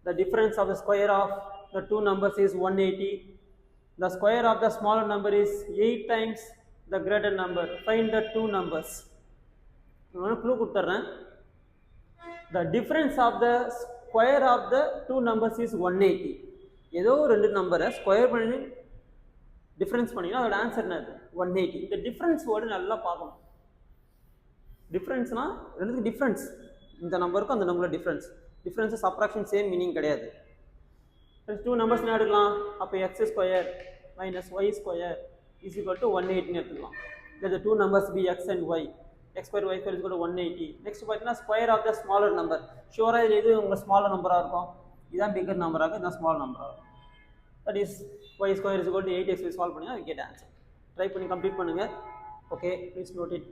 The difference of the square of the two numbers is 180. The square of the smaller number is 8 times the greater number. Find the two numbers. நான் clue கொடுத்துறேன். The difference of the square of the two numbers is 180. ஏதோ ரெண்டு நம்பரை square பண்ணி difference பண்ணினா அதோட answer என்னது 180. இந்த டிஃபரன்ஸ் வேர்டு நல்லா பார்க்கணும். டிஃபரன்ஸ்னா ரெண்டுக்கு டிஃபரன்ஸ், இந்த நம்பருக்கும் அந்த நம்பரோட difference. Difference subtraction same meaning கிடையாது. டூ நம்பர்ஸ் என்ன எடுக்கலாம், அப்போ x square minus y square is equal to 180 எடுத்துக்கலாம். இந்த two numbers be x and y, x square y square is equal to 180. Next பார்த்தீங்கன்னா square of the smaller number. ஷுவராக இது எது உங்கள் ஸ்மாலர் நம்பராக இருக்கும், இதுதான் பிகர் நம்பராக, இதுதான் ஸ்மால் நம்பராக இருக்கும். That is y square is equal to 8x solve பண்ணி அது கேட் ஆன்சர். ட்ரை பண்ணி கம்ப்ளீட் பண்ணுங்கள். Okay, please note it.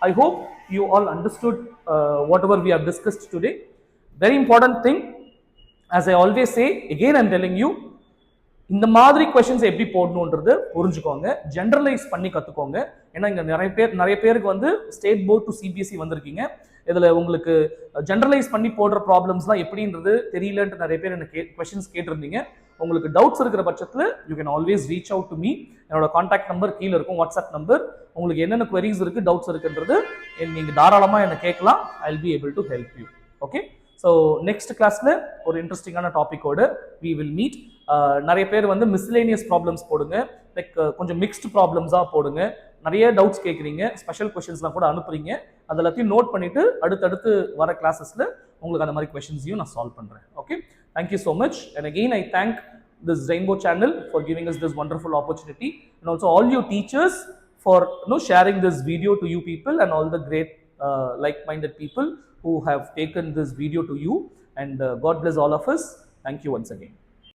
I hope you all understood whatever we have discussed today. Very important thing, as I always say, again I'm telling you, இந்த மாதிரி questions எப்படி போடணுன்றது புரிஞ்சுக்கோங்க, generalise பண்ணி கற்றுக்கோங்க. ஏன்னா இங்கே நிறைய பேருக்கு வந்து ஸ்டேட் போர்ட் டு சிபிஎஸ்சி வந்திருக்கீங்க. இதில் உங்களுக்கு ஜென்ரலைஸ் பண்ணி போடுற ப்ராப்ளம்ஸ்லாம் எப்படின்றது தெரியலன்ட்டு நிறைய பேர் எனக்கு கொஸ்டின்ஸ் கேட்டிருந்தீங்க. உங்களுக்கு டவுட்ஸ் இருக்கிற பட்சத்தில் you can always reach out to me. என்னோட கான்டாக்ட் நம்பர் கீழே இருக்கும், வாட்ஸ்அப் நம்பர். உங்களுக்கு என்னென்ன குவரிஸ் இருக்குது, டவுட்ஸ் இருக்குன்றது நீங்கள் தாராளமாக என்னை கேட்கலாம். I will be able to help you. Okay, so next கிளாஸில் ஒரு இன்ட்ரெஸ்டிங்கான டாப்பிக்கோடு வி வில் மீட். நிறைய பேர் வந்து மிஸ்லேனியஸ் ப்ராப்ளம்ஸ் போடுங்க, லைக் கொஞ்சம் மிக்ஸ்டு ப்ராப்ளம்ஸாக போடுங்க. நிறைய டவுட்ஸ் கேட்குறீங்க, ஸ்பெஷல் கொஷின்ஸ்லாம் கூட அனுப்புறீங்க. அது எல்லாத்தையும் நோட் பண்ணிவிட்டு அடுத்தடுத்து வர கிளாஸஸில் உங்களுக்கு அந்த மாதிரி கொஷின்ஸையும் நான் சால்வ் பண்ணுறேன். Okay, thank you so much. And again I thank this Rainbow channel for giving us this wonderful opportunity, and also all your teachers for sharing this video to you people, and all the great like-minded people who have taken this video to you. And God bless all of us. Thank you once again.